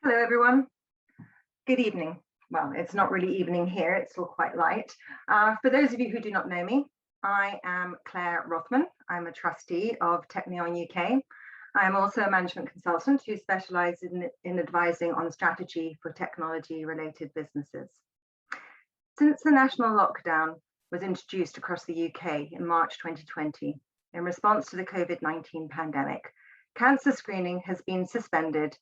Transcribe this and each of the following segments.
Hello, everyone. Good evening. Well, it's not really evening here, it's still quite light. For those of you who do not know me, I am Claire Rothman. I'm a trustee of Technion UK. I am also a management consultant who specializes in advising on strategy for technology-related businesses. Since the national lockdown was introduced across the UK in March 2020, in response to the COVID-19 pandemic, cancer screening has been suspended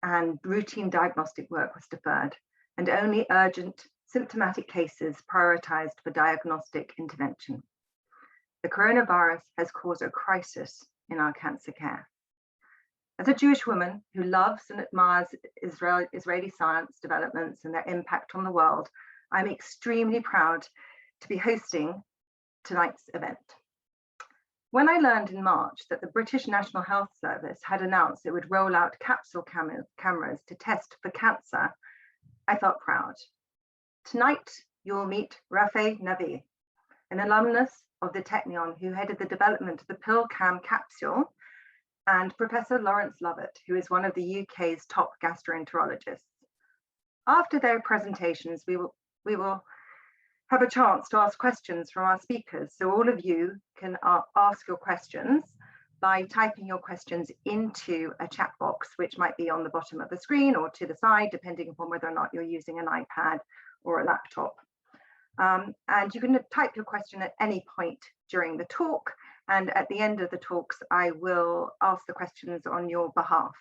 and routine diagnostic work was deferred, and only urgent symptomatic cases prioritized for diagnostic intervention. The coronavirus has caused a crisis in our cancer care. As a Jewish woman who loves and admires Israeli science developments and their impact on the world, I'm extremely proud to be hosting tonight's event. When I learned in March that the British National Health Service had announced it would roll out capsule cameras to test for cancer, I felt proud. Tonight, you'll meet Rafe Navi, an alumnus of the Technion who headed the development of the PillCam capsule, and Professor Lawrence Lovett, who is one of the UK's top gastroenterologists. After their presentations, we will have a chance to ask questions from our speakers. So all of you can ask your questions by typing your questions into a chat box, which might be on the bottom of the screen or to the side, depending upon whether or not you're using an iPad or a laptop. And you can type your question at any point during the talk. And at the end of the talks, I will ask the questions on your behalf.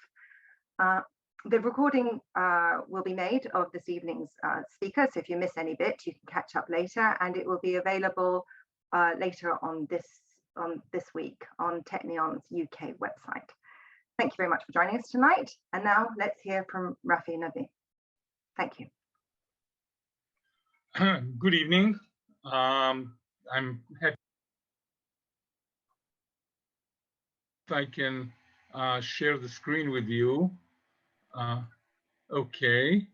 The recording will be made of this evening's speaker, so if you miss any bit, you can catch up later, and it will be available later on this week on Technion's UK website. Thank you very much for joining us tonight, and now let's hear from Rafe Navi. Thank you. Good evening. I'm happy if I can share the screen with you. Okay.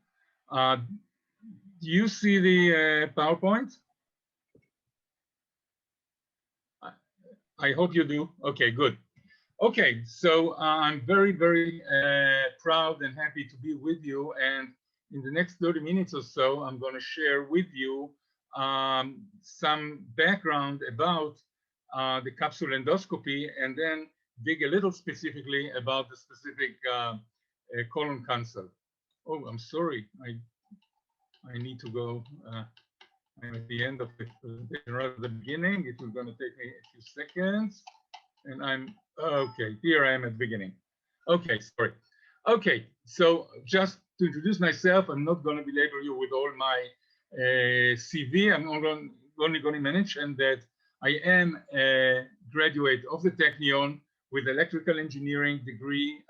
Do you see the PowerPoint? I hope you do. Okay, good. Okay, so I'm very, very proud and happy to be with you. And in the next 30 minutes or so, I'm going to share with you some background about the capsule endoscopy, and then dig a little specifically about the specific colon cancer. Oh, I'm sorry. I need to go. I'm at the end of the presentation, right at the beginning. It was going to take me a few seconds, and I'm okay. Here I am at the beginning. Okay, sorry. Okay, so just to introduce myself, I'm not going to belabor you with all my CV. I'm only going to mention that I am a graduate of the Technion with electrical engineering degree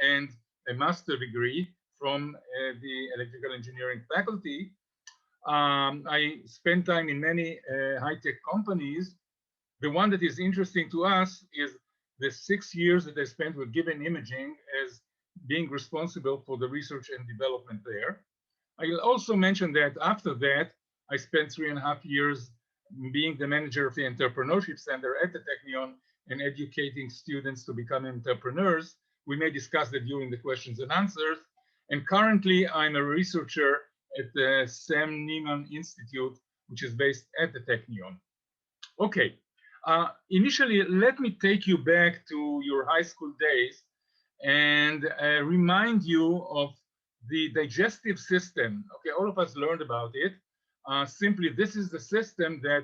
and a master degree from the electrical engineering faculty. I spent time in many high-tech companies. The one that is interesting to us is the 6 years that I spent with Gibbon Imaging as being responsible for the research and development there. I will also mention that after that, I spent 3.5 years being the manager of the Entrepreneurship Center at the Technion and educating students to become entrepreneurs. We may discuss that during the questions and answers. And currently, I'm a researcher at the Sam Neiman Institute, which is based at the Technion. Okay, initially, let me take you back to your high school days and remind you of the digestive system. Okay, all of us learned about it. Simply, this is the system that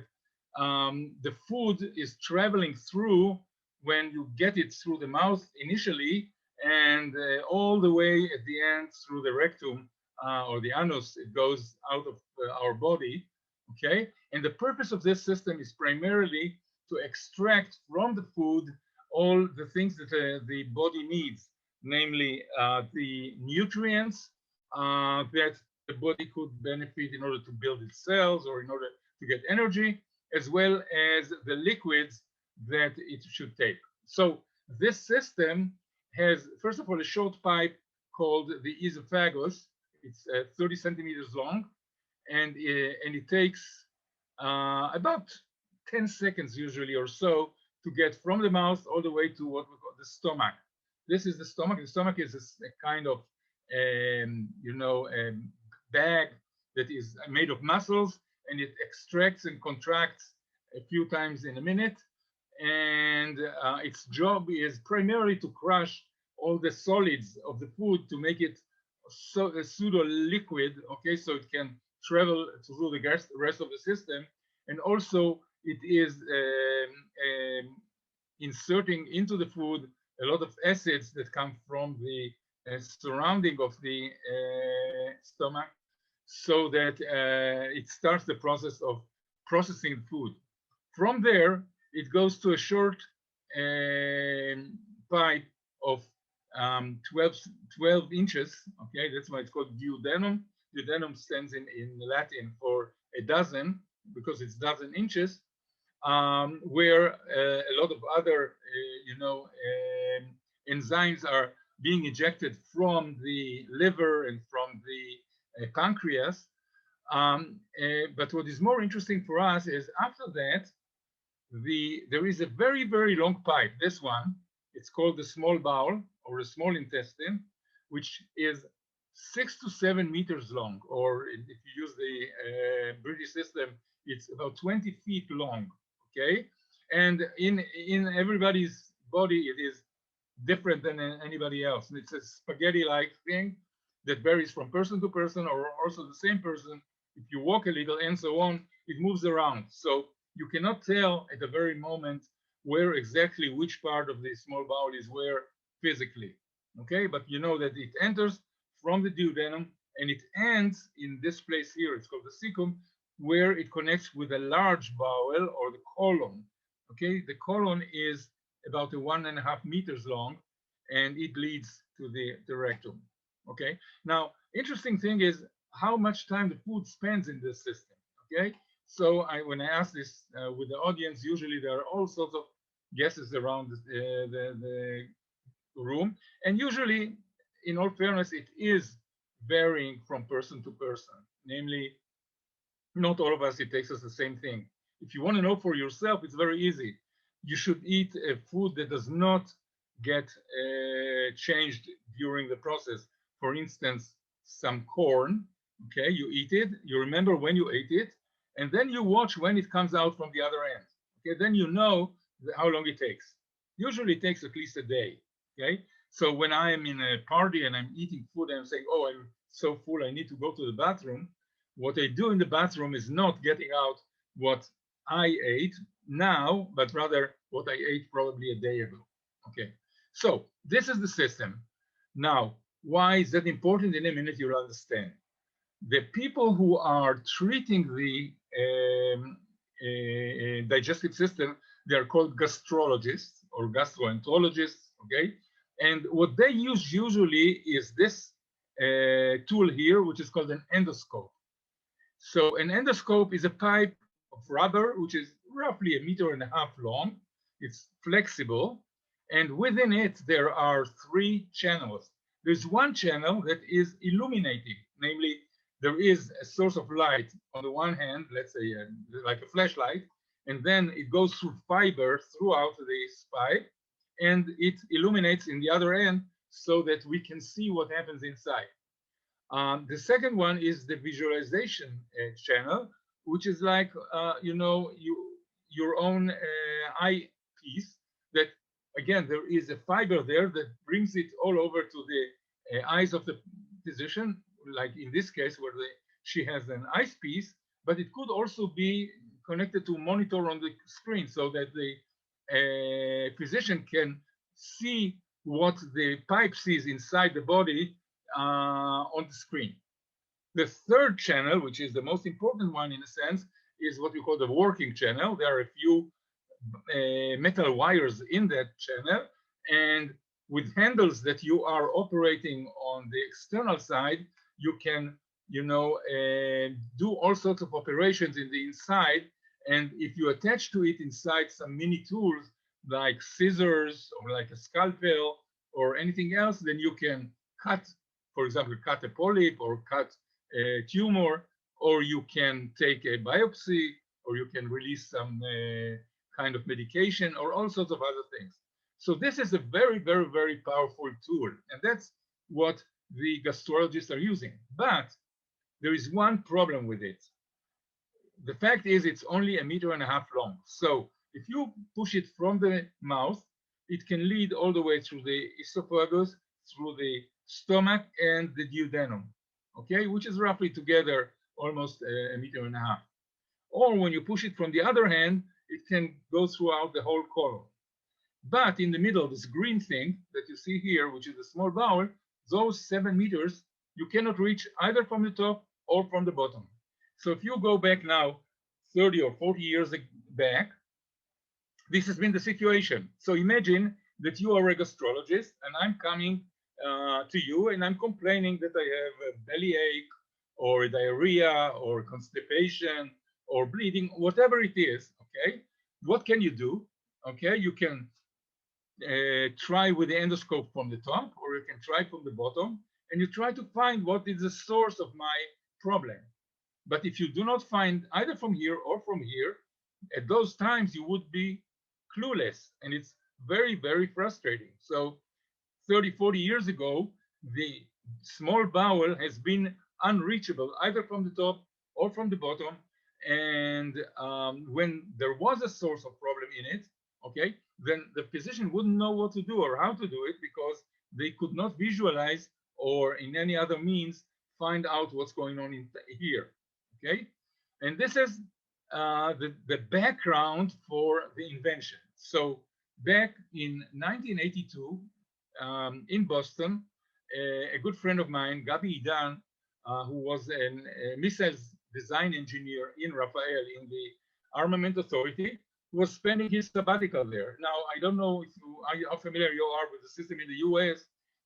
the food is traveling through when you get it through the mouth initially, and all the way at the end through the rectum or the anus, it goes out of our body, okay? And the purpose of this system is primarily to extract from the food all the things that the body needs, namely the nutrients that the body could benefit in order to build its cells or in order to get energy, as well as the liquids that it should take. So this system has, first of all, a short pipe called the esophagus. It's 30 centimeters long, and it takes about 10 seconds usually or so to get from the mouth all the way to what we call the stomach. This is the stomach. The stomach is a kind of you know, a bag that is made of muscles, and it extracts and contracts a few times in a minute. And its job is primarily to crush all the solids of the food to make it so a pseudo liquid, okay, so it can travel through the rest of the system. And also it is inserting into the food a lot of acids that come from the surrounding of the stomach, so that it starts the process of processing food. From there, it goes to a short pipe of 12 inches. Okay, that's why it's called duodenum. Duodenum stands in Latin for a dozen, because it's dozen inches, where a lot of other, you know, enzymes are being ejected from the liver and from the pancreas. But what is more interesting for us is after that, there is a very, very long pipe. This one, it's called the small bowel or the small intestine, which is 6 to 7 meters long, or if you use the British system, it's about 20 feet long. Okay, and in everybody's body, it is different than anybody else. And it's a spaghetti-like thing that varies from person to person, or also the same person. If you walk a little and so on, it moves around. So you cannot tell at the very moment where exactly which part of the small bowel is where physically. Okay, but you know that it enters from the duodenum and it ends in this place here. It's called the cecum, where it connects with a large bowel or the colon. Okay, the colon is about 1.5 meters long, and it leads to the rectum. Okay, now interesting thing is how much time the food spends in this system. Okay, so when I ask this with the audience, usually there are all sorts of guesses around the room, and usually, in all fairness, it is varying from person to person. Namely, not all of us, it takes us the same thing. If you want to know for yourself, it's very easy. You should eat a food that does not get changed during the process. For instance, some corn, okay, you eat it, you remember when you ate it, and then you watch when it comes out from the other end. Okay, then you know how long it takes. Usually it takes at least a day, okay? So when I am in a party and I'm eating food and I'm saying, oh, I'm so full, I need to go to the bathroom, what I do in the bathroom is not getting out what I ate now, but rather what I ate probably a day ago. Okay, so this is the system. Now, why is that important? In a minute, you'll understand. The people who are treating the digestive system, they are called gastrologists or gastroenterologists, okay? And what they use usually is this tool here, which is called an endoscope. So an endoscope is a pipe of rubber, which is roughly 1.5 meters long. It's flexible. And within it, there are 3 channels. There's one channel that is illuminating, namely, there is a source of light on the one hand, let's say like a flashlight, and then it goes through fiber throughout this pipe, and it illuminates in the other end so that we can see what happens inside. The second one is the visualization channel, which is like, you know, your own eyepiece that, again, there is a fiber there that brings it all over to the eyes of the physician, like in this case where she has an eyepiece, but it could also be connected to a monitor on the screen so that the physician can see what the pipe sees inside the body on the screen. The third channel, which is the most important one in a sense, is what we call the working channel. There are a few metal wires in that channel, and with handles that you are operating on the external side, you can, you know, do all sorts of operations in the inside. And if you attach to it inside some mini tools like scissors or like a scalpel or anything else, then you can cut, for example, cut a polyp or cut a tumor, or you can take a biopsy, or you can release some kind of medication, or all sorts of other things. So this is a very, very, very powerful tool. And that's what the gastrologists are using. But there is one problem with it. The fact is it's only 1.5 meters long. So if you push it from the mouth, it can lead all the way through the esophagus, through the stomach and the duodenum, okay, which is roughly together almost 1.5 meters. Or when you push it from the other hand, it can go throughout the whole colon. But in the middle, this green thing that you see here, which is a small bowel, those 7 meters, you cannot reach either from the top or from the bottom. So if you go back now 30 or 40 years back, this has been the situation. So imagine that you are a gastrologist and I'm coming to you and I'm complaining that I have a bellyache or diarrhea or constipation or bleeding, whatever it is, okay? What can you do? Okay, you can try with the endoscope from the top, or you can try from the bottom, and you try to find what is the source of my problem. But if you do not find either from here or from here, at those times you would be clueless, and it's very, very frustrating. So 30, 40 years ago, the small bowel has been unreachable either from the top or from the bottom. And when there was a source of problem in it, okay, then the physician wouldn't know what to do or how to do it because they could not visualize or in any other means find out what's going on in here, okay? And this is the background for the invention. So back in 1982, in Boston, a good friend of mine, Gabi Idan, who was a missiles design engineer in Rafael in the Armament Authority, was spending his sabbatical there. Now, I don't know if how familiar you are with the system in the US,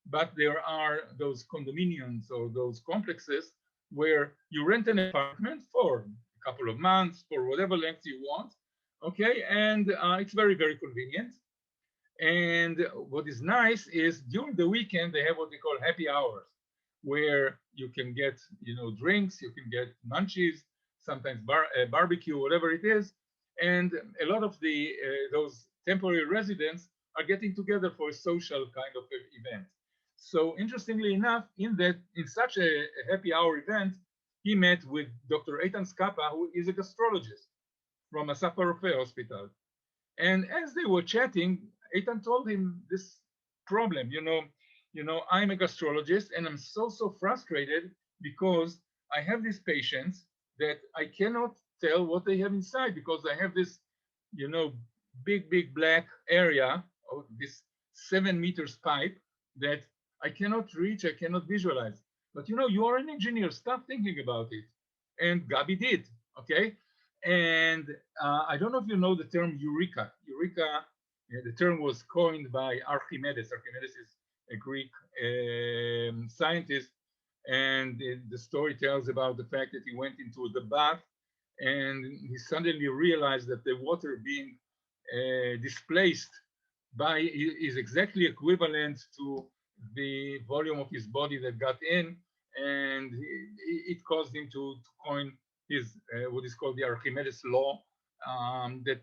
but there are those condominiums or those complexes where you rent an apartment for a couple of months, for whatever length you want, okay? And it's very, very convenient. And what is nice is during the weekend, they have what they call happy hours, where you can get, drinks, you can get munchies, sometimes barbecue, whatever it is. And a lot of those temporary residents are getting together for a social kind of event. So interestingly enough, in such a happy hour event, he met with Dr. Eitan Skapa, who is a gastrologist from Asaf Harofeh Hospital. And as they were chatting, Eitan told him this problem, I'm a gastrologist and I'm so frustrated because I have these patients that I cannot tell what they have inside because I have this, big black area of this 7 meters pipe that I cannot reach, I cannot visualize. But you are an engineer, stop thinking about it. And Gabi did, okay? And I don't know if you know the term eureka. Eureka, the term was coined by Archimedes. Archimedes is a Greek scientist. And the story tells about the fact that he went into the bath and he suddenly realized that the water being displaced is exactly equivalent to the volume of his body that got in. And it caused him to coin his what is called the Archimedes law, that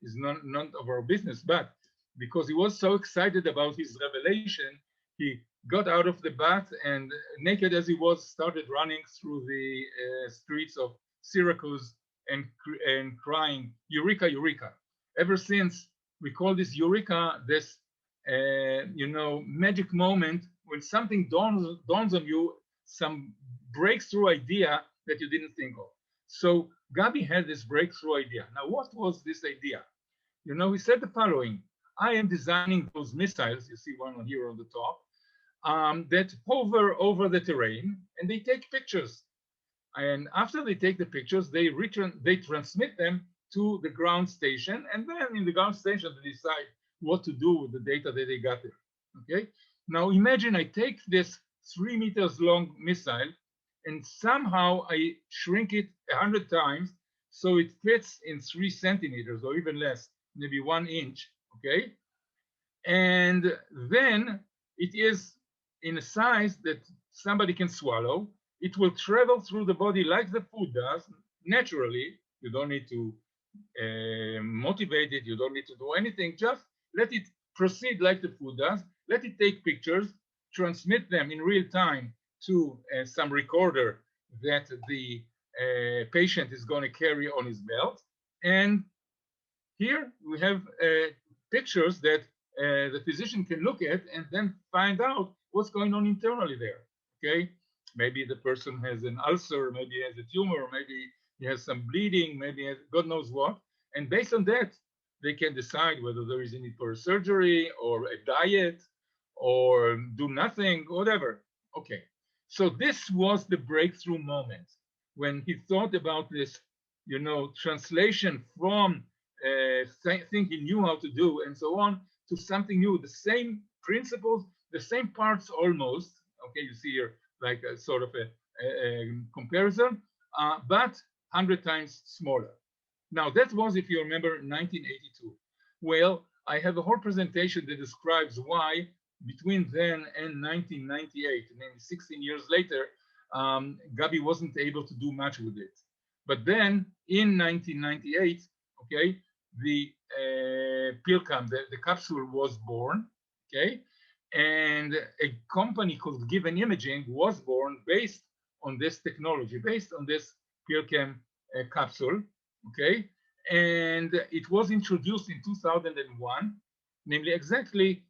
is none of our business. But because he was so excited about his revelation, he got out of the bath and, naked as he was, started running through the streets of Syracuse and crying, "Eureka, Eureka!" Ever since, we call this Eureka, this magic moment when something dawns on you, some breakthrough idea that you didn't think of. So Gabi had this breakthrough idea. Now, what was this idea? He said the following: I am designing those missiles, you see one on here on the top, that hover over the terrain and they take pictures. And after they take the pictures, they transmit them to the ground station, and then in the ground station they decide what to do with the data that they got there. Okay. Now imagine I take this 3 meters long missile and somehow I shrink it 100 times so it fits in 3 centimeters or even less, maybe 1 inch. Okay. And then it is in a size that somebody can swallow. It will travel through the body like the food does naturally. You don't need to motivate it. You don't need to do anything. Just let it proceed like the food does. Let it take pictures, transmit them in real time to some recorder that the patient is going to carry on his belt. And here we have pictures that the physician can look at and then find out what's going on internally there. Okay, maybe the person has an ulcer, maybe he has a tumor, maybe he has some bleeding, maybe he has God knows what. And based on that, they can decide whether there is a need for a surgery or a diet or do nothing, whatever. Okay, so this was the breakthrough moment when he thought about this, you know, translation from thing he knew how to do and so on to something new, the same principles, the same parts almost. Okay, you see here like a sort of a comparison, but 100 times smaller. Now that was, if you remember, 1982. Well, I have a whole presentation that describes why between then and 1998, and then 16 years later, Gabi wasn't able to do much with it. But then in 1998, okay, the PillCam, the capsule was born, okay, and a company called Given Imaging was born based on this technology, based on this PillCam capsule, okay, and it was introduced in 2001, namely exactly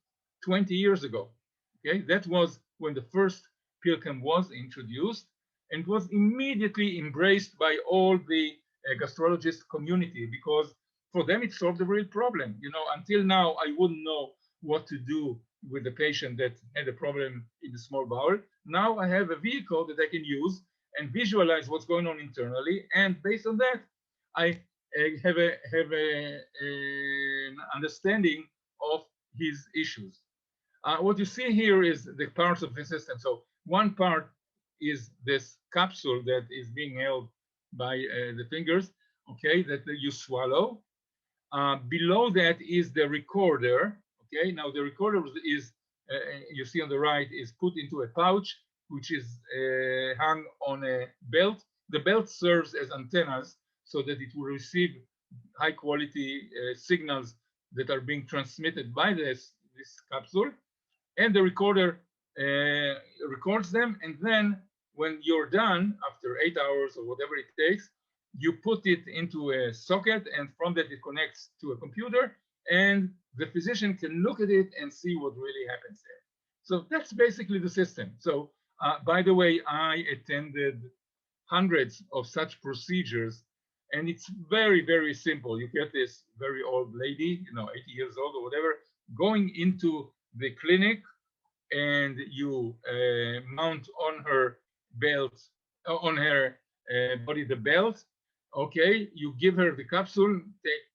20 years ago, okay. That was when the first PillCam was introduced and was immediately embraced by all the gastrologist community because for them it solved the real problem. You know, until now I wouldn't know what to do with the patient that had a problem in the small bowel. Now I have a vehicle that I can use and visualize what's going on internally, and based on that, I have an understanding of his issues. What you see here is the parts of the system. So one part is this capsule that is being held by the fingers, okay, that you swallow. Below that is the recorder, okay. Now the recorder is, you see on the right, is put into a pouch, which is hung on a belt. The belt serves as antennas so that it will receive high quality signals that are being transmitted by this capsule. And the recorder records them. And then when you're done, after 8 hours or whatever it takes, you put it into a socket, and from that it connects to a computer, and the physician can look at it and see what really happens there. So that's basically the system. So by the way, I attended hundreds of such procedures, and it's very, very simple. You get this very old lady, you know, 80 years old or whatever, going into the clinic, and you mount on her belt, on her body, the belt. Okay, you give her the capsule,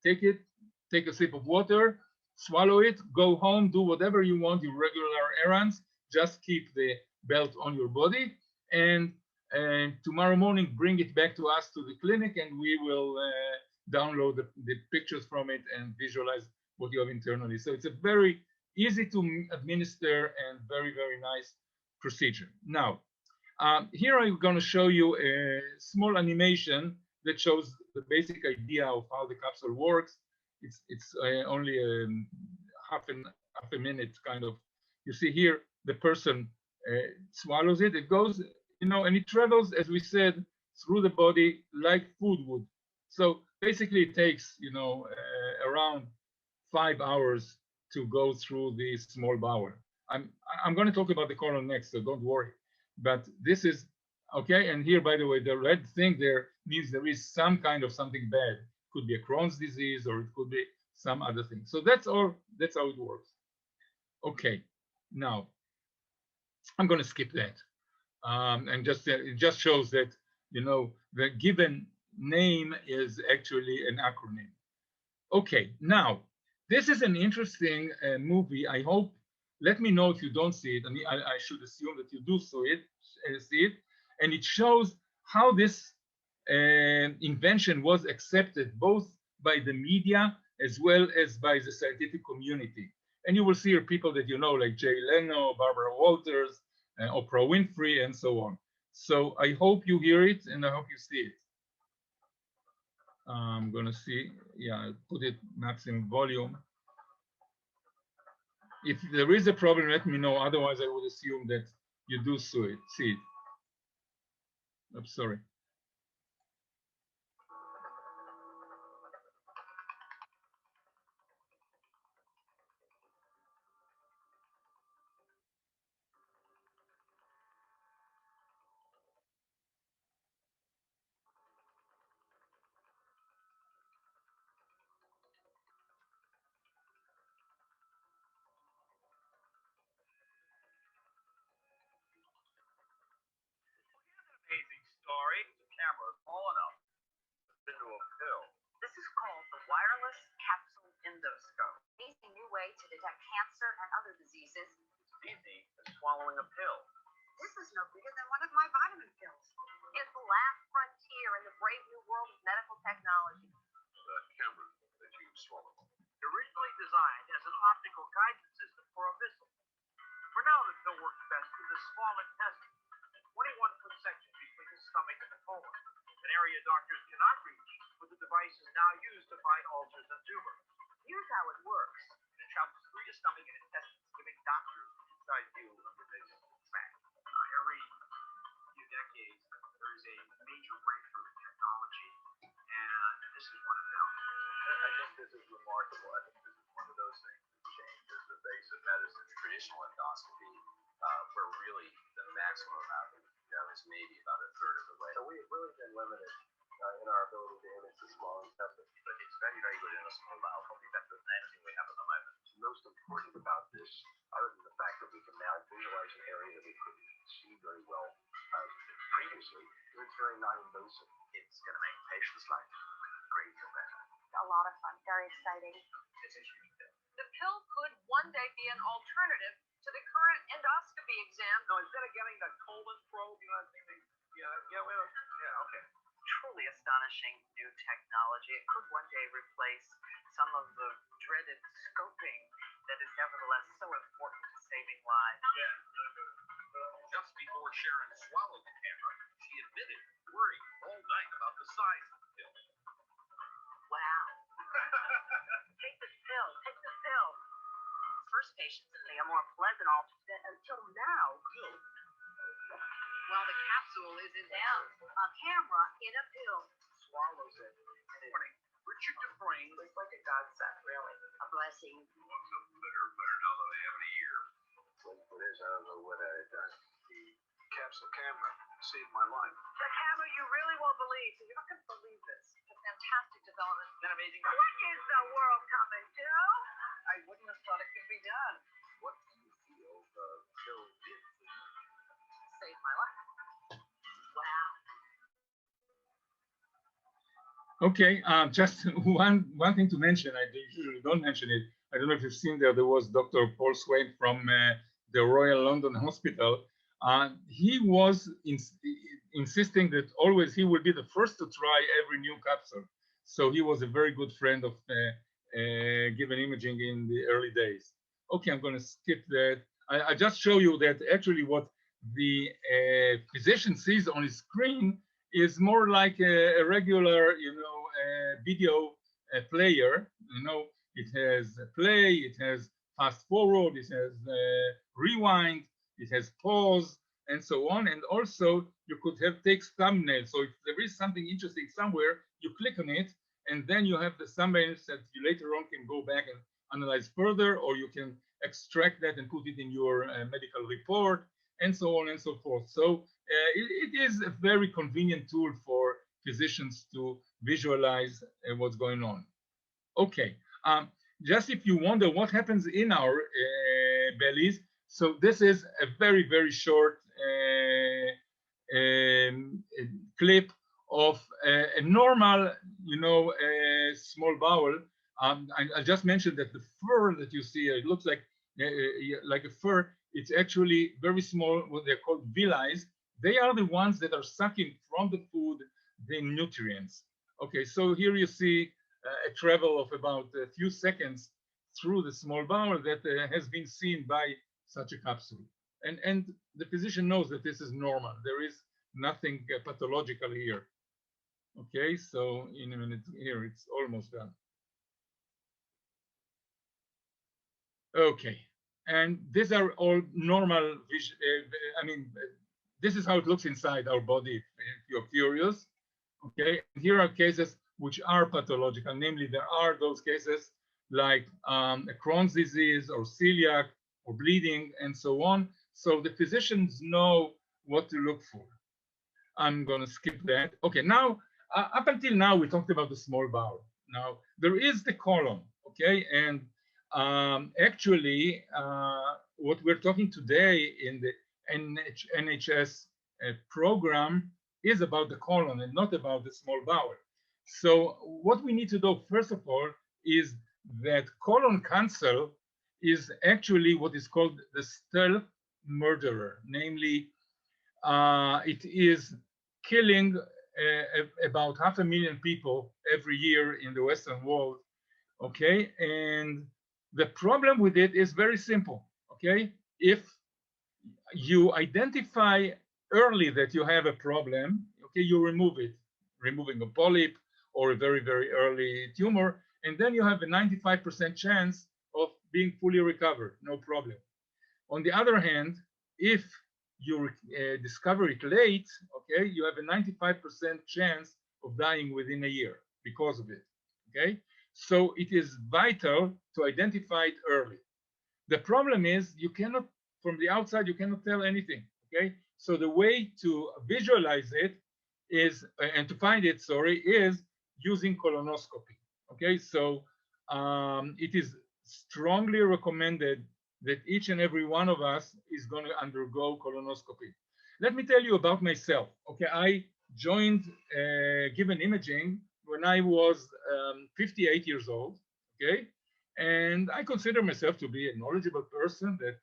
take it, take a sip of water, swallow it, go home, do whatever you want, your regular errands, just keep the belt on your body, and tomorrow morning bring it back to us to the clinic, and we will download the pictures from it and visualize what you have internally. So it's a very easy to administer and very, very nice procedure. Now, here I'm going to show you a small animation that shows the basic idea of how the capsule works. It's only half a minute kind of. You see here, the person swallows it. It goes, you know, and it travels, as we said, through the body like food would. So basically, it takes, you know, around 5 hours to go through the small bowel. I'm going to talk about the colon next, so don't worry. But this is okay. And here, by the way, the red thing there means there is some kind of something bad. It could be a Crohn's disease, or it could be some other thing. So that's all. That's how it works. Okay. Now I'm going to skip that, and just it just shows that, you know, the given name is actually an acronym. Okay. Now this is an interesting movie. I hope. Let me know if you don't see it. I mean, I should assume that you do see it, and it shows how this invention was accepted both by the media as well as by the scientific community. And you will see here people that you know, like Jay Leno, Barbara Walters, Oprah Winfrey, and so on. So I hope you hear it, and I hope you see it. I'm gonna see. Yeah, I put it maximum volume. If there is a problem, let me know. Otherwise, I would assume that you do see it. I'm sorry. Amazing story. The camera is falling up into a pill. This is called the wireless capsule endoscope. Amazing new way to detect cancer and other diseases. It's easy as swallowing a pill. This is no bigger than one of my vitamin pills. It's the last frontier in the brave new world of medical technology. The camera that you swallow. Originally designed as an optical guidance system for a missile. For now, the pill works best in the small intestine. 21-foot section between the stomach and the colon, an area doctors cannot reach, but the device is now used to find ulcers and tumors. Here's how it works. It travels through your stomach and intestines, giving doctors an inside view of the digestive tract. Every few decades, there is a major breakthrough in technology, and this is one of them. I think this is remarkable. I think this is one of those things that changes the face of medicine. Traditional endoscopy, where really the maximum amount of is maybe about a third of the way. So we've really been limited in our ability to image the small intestine. But it's very, very good in a small bowel, probably better than anything we have at the moment. Most important about this, other than the fact that we can now visualize an area that we couldn't see very well previously, it's very non-invasive. It's going to make patients' life a great deal better. A lot of fun, very exciting. It's a huge deal. The pill could one day be an alternative to the current endoscopy exam. No, instead of getting the colon probe, you know, okay. Truly astonishing new technology. It could one day replace some of the dreaded scoping that is nevertheless so important to saving lives. Yeah. Just before Sharon swallowed the camera, she admitted worrying all night about the size of the pill. Wow. Take this pill. Take this pill. First patients say a more pleasant alternative until now. While the capsule is in down, a camera in a pill swallows it. Morning. Richard Dufresne. It's like a godsend, really. A blessing. What's a better now that they have in a year? What is? I don't know what I had done. The capsule camera saved my life. The camera you really won't believe. So you're not going to believe this. It's a fantastic development. Isn't that amazing? What is the world coming to? I wouldn't have thought it could be done. What do you feel the pill did for you? Saved my life. Wow. Okay, just one thing to mention. I usually don't mention it. I don't know if you've seen there was Dr. Paul Swain from the Royal London Hospital. He was insisting that always he will be the first to try every new capsule. So he was a very good friend of given imaging in the early days. Okay, I'm going to skip that. I just show you that actually what the physician sees on his screen is more like a regular, video player. It has play, it has fast forward, it has rewind, it has pause, and so on. And also, you could have text thumbnails. So if there is something interesting somewhere, you click on it, and then you have the thumbnails that you later on can go back and analyze further, or you can extract that and put it in your medical report, and so on and so forth. So it is a very convenient tool for physicians to visualize what's going on. Okay, just if you wonder what happens in our bellies, so this is a very, very short clip of a normal, small bowel. I just mentioned that the fur that you see, it looks like a fur. It's actually very small, what they're called villi. They are the ones that are sucking from the food the nutrients. Okay, so here you see a travel of about a few seconds through the small bowel that has been seen by such a capsule. And the physician knows that this is normal. There is nothing pathological here. Okay, so in a minute here, it's almost done. Okay, And these are all normal, I mean, this is how it looks inside our body, if you're curious. Okay, here are cases which are pathological, namely there are those cases like a Crohn's disease or celiac or bleeding and so on. So the physicians know what to look for. I'm going to skip that. Okay, now, up until now, we talked about the small bowel. Now, there is the colon, okay? And actually, what we're talking today in the NHS program is about the colon and not about the small bowel. So what we need to do, first of all, is that colon cancer is actually what is called the stealth murderer, namely, it is killing about 500,000 people every year in the Western world, okay? And the problem with it is very simple, okay? If you identify early that you have a problem, okay, you remove it, removing a polyp or a very, very early tumor, and then you have a 95% chance of being fully recovered, no problem. On the other hand, if you discover it late, okay, you have a 95% chance of dying within a year because of it, okay? So it is vital to identify it early. The problem is you cannot, from the outside, you cannot tell anything, okay? So the way to visualize it is, and to find it, sorry, is using colonoscopy, okay? So it is strongly recommended that each and every one of us is going to undergo colonoscopy. Let me tell you about myself. Okay, I joined Given Imaging when I was 58 years old. Okay, and I consider myself to be a knowledgeable person that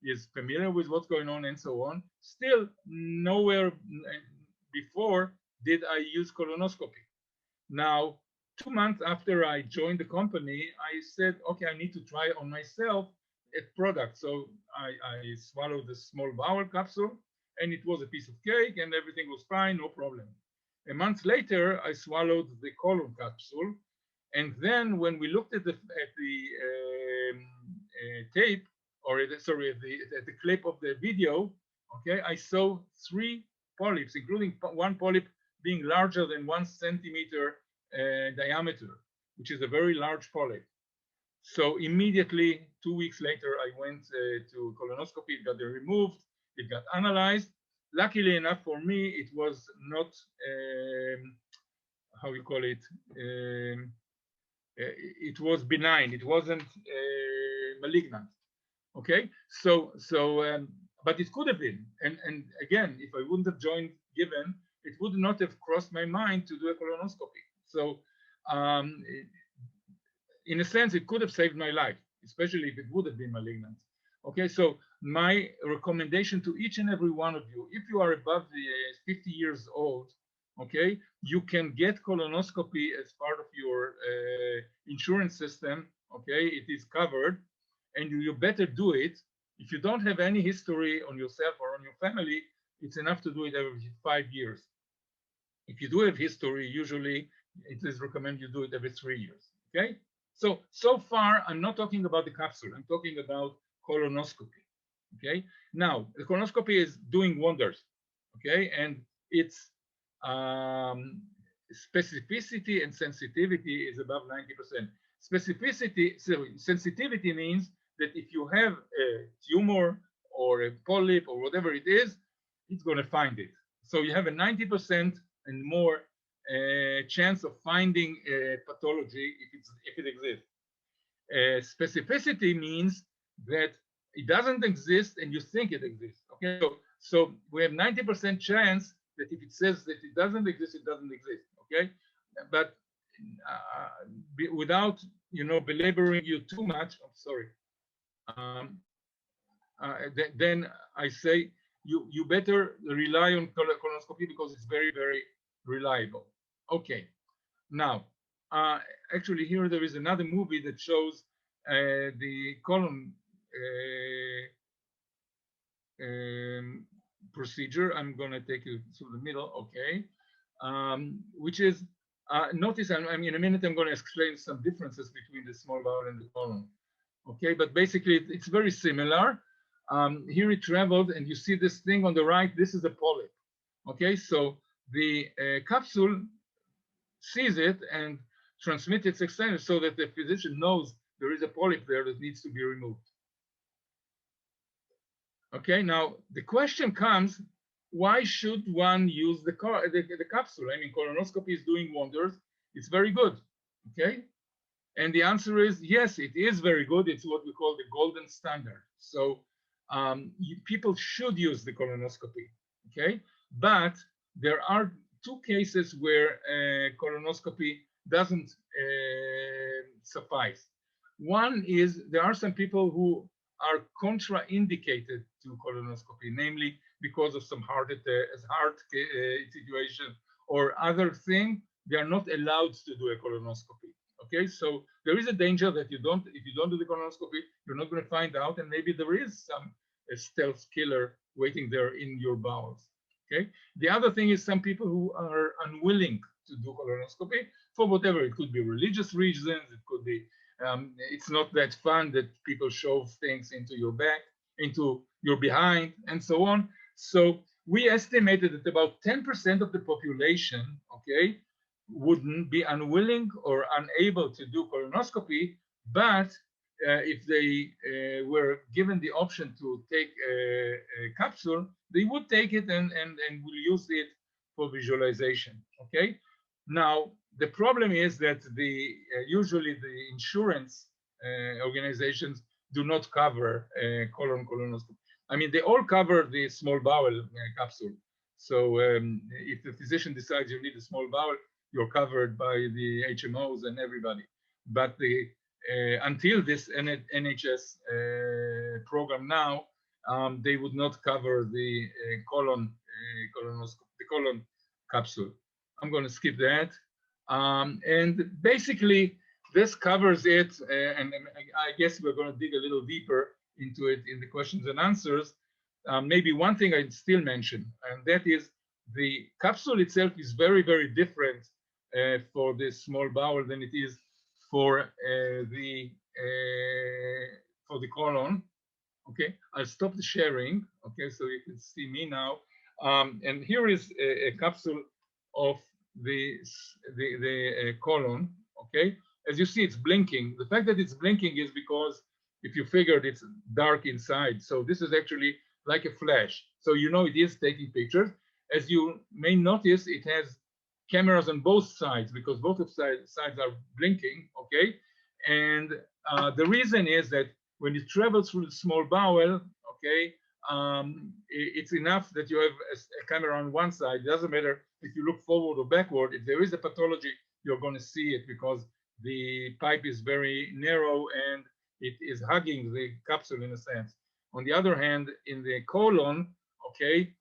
is familiar with what's going on and so on. Still, nowhere before did I use colonoscopy. Now, 2 months after I joined the company, I said, okay, I need to try on myself a product. So I swallowed the small bowel capsule, and it was a piece of cake, and everything was fine, no problem. A month later, I swallowed the colon capsule, and then when we looked at the tape, or at the clip of the video, okay, I saw 3 polyps, including one polyp being larger than 1 centimeter diameter, which is a very large polyp. So immediately, 2 weeks later, I went to colonoscopy. It got removed. It got analyzed. Luckily enough for me, it was not, how you call it, it was benign. It wasn't malignant. Okay, but it could have been. And again, if I wouldn't have joined Given, it would not have crossed my mind to do a colonoscopy. So in a sense, it could have saved my life, especially if it would have been malignant. Okay, so my recommendation to each and every one of you, if you are above the 50 years old, okay, you can get colonoscopy as part of your insurance system. Okay, it is covered, and you better do it. If you don't have any history on yourself or on your family, it's enough to do it every 5 years. If you do have history, usually it is recommended you do it every 3 years. Okay, so far I'm not talking about the capsule. I'm talking about colonoscopy. Okay, now the colonoscopy is doing wonders. Okay, and its specificity and sensitivity is above 90%. Sensitivity means that if you have a tumor or a polyp or whatever it is, it's going to find it. So you have a 90% and more chance of finding pathology if it exists. Specificity means that it doesn't exist and you think it exists. Okay, so we have 90% chance that if it says that it doesn't exist, it doesn't exist. Okay, but without belaboring you too much, I'm sorry. Then I say you better rely on colonoscopy because it's very, very reliable. Okay, now actually here there is another movie that shows the colon procedure. I'm going to take you through the middle, okay, which is notice. I mean, in a minute I'm going to explain some differences between the small bowel and the colon. Okay, but basically it's very similar. Here it traveled, and you see this thing on the right. This is a polyp. Okay, so the capsule sees it and transmits its external so that the physician knows there is a polyp there that needs to be removed. Okay, now the question comes, why should one use the capsule? I mean, colonoscopy is doing wonders. It's very good. Okay, and the answer is yes, it is very good. It's what we call the golden standard. So people should use the colonoscopy. Okay, but there are two cases where colonoscopy doesn't suffice. One is there are some people who are contraindicated to colonoscopy, namely because of some heart situation or other thing. They are not allowed to do a colonoscopy. Okay, so there is a danger that if you don't do the colonoscopy, you're not going to find out, and maybe there is some stealth killer waiting there in your bowels. Okay. The other thing is some people who are unwilling to do colonoscopy for whatever. It could be religious reasons. It could be it's not that fun that people shove things into your back, into your behind, and so on. So we estimated that about 10% of the population, okay, wouldn't be unwilling or unable to do colonoscopy, but if they were given the option to take a capsule, they would take it and will use it for visualization. Okay. Now the problem is that usually the insurance organizations do not cover colonoscopy. I mean, they all cover the small bowel capsule. So if the physician decides you need a small bowel, you're covered by the HMOs and everybody. But until this NHS program now, they would not cover the colon capsule. I'm going to skip that. And basically, this covers it. And I guess we're going to dig a little deeper into it in the questions and answers. Maybe one thing I'd still mention, and that is the capsule itself is very, very different for this small bowel than it is for the colon. Okay, I'll stop the sharing. Okay, so you can see me now. And here is a capsule of the colon. Okay, as you see, it's blinking. The fact that it's blinking is because if you figured it's dark inside, so this is actually like a flash. So you know it is taking pictures. As you may notice, it has cameras on both sides because both of sides are blinking. Okay, and the reason is that when it travels through the small bowel, okay, it's enough that you have a camera on one side. It doesn't matter if you look forward or backward. If there is a pathology, you're going to see it because the pipe is very narrow and it is hugging the capsule in a sense. On the other hand, in the colon, okay,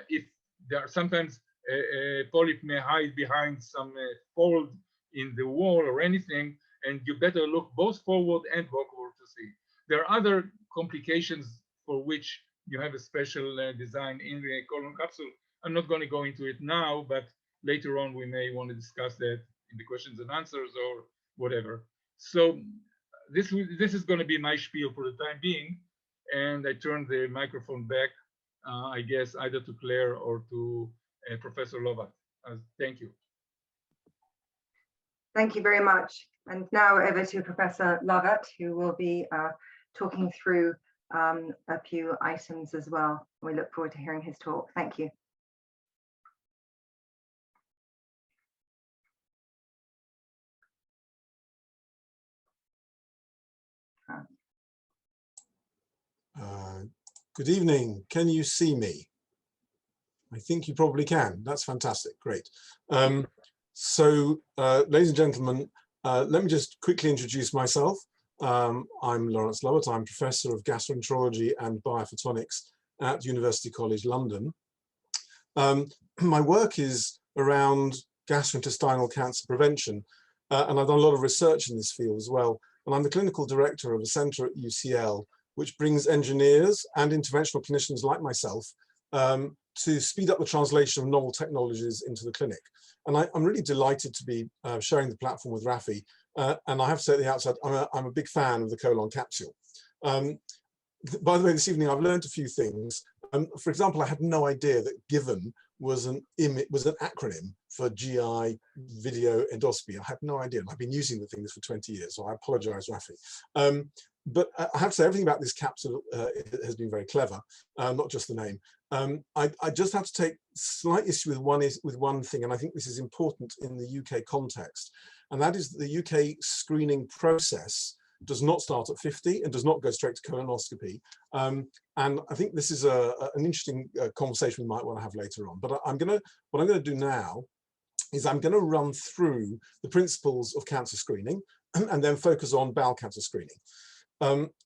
if there are sometimes a polyp may hide behind some fold in the wall or anything, and you better look both forward and backward to see. There are other complications for which you have a special design in the colon capsule. I'm not going to go into it now, but later on we may want to discuss that in the questions and answers or whatever. So this is going to be my spiel for the time being, and I turn the microphone back, I guess, either to Claire or to Professor Lovat. Thank you. Thank you very much. And now over to Professor Lovat, who will be talking through a few items as well. We look forward to hearing his talk. Thank you. Good evening. Can you see me? I think you probably can. That's fantastic. Great. Ladies and gentlemen, let me just quickly introduce myself. I'm Lawrence Lovat. I'm Professor of Gastroenterology and Biophotonics at University College London. My work is around gastrointestinal cancer prevention, and I've done a lot of research in this field as well. And I'm the clinical director of a center at UCL, which brings engineers and interventional clinicians like myself to speed up the translation of novel technologies into the clinic. And I'm really delighted to be sharing the platform with Rafi And I have to say at the outset, I'm a big fan of the colon capsule. By the way, this evening I've learned a few things. For example, I had no idea that GIVEN was an acronym for GI video endoscopy. I had no idea. And I've been using the things for 20 years, so I apologize, Rafi. But I have to say everything about this capsule has been very clever, not just the name. I just have to take slight issue with one thing, and I think this is important in the UK context, and that is that the UK screening process does not start at 50 and does not go straight to colonoscopy. And I think this is an interesting conversation we might want to have later on. But what I'm going to do now is I'm going to run through the principles of cancer screening and then focus on bowel cancer screening.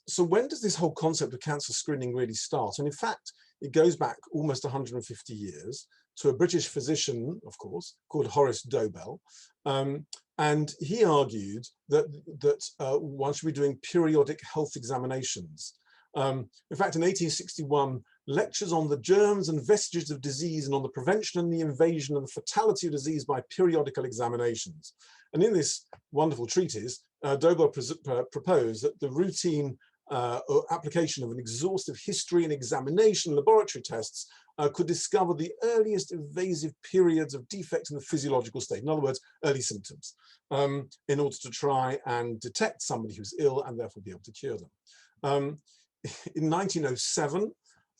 So when does this whole concept of cancer screening really start? And in fact, it goes back almost 150 years to a British physician, of course, called Horace Dobell. And he argued that one should be doing periodic health examinations. In fact, in 1861, lectures on the germs and vestiges of disease and on the prevention and the invasion and the fatality of disease by periodical examinations. And in this wonderful treatise, Dobell proposed that the routine application of an exhaustive history and examination laboratory tests could discover the earliest invasive periods of defect in the physiological state, in other words, early symptoms, in order to try and detect somebody who's ill and therefore be able to cure them. In 1907,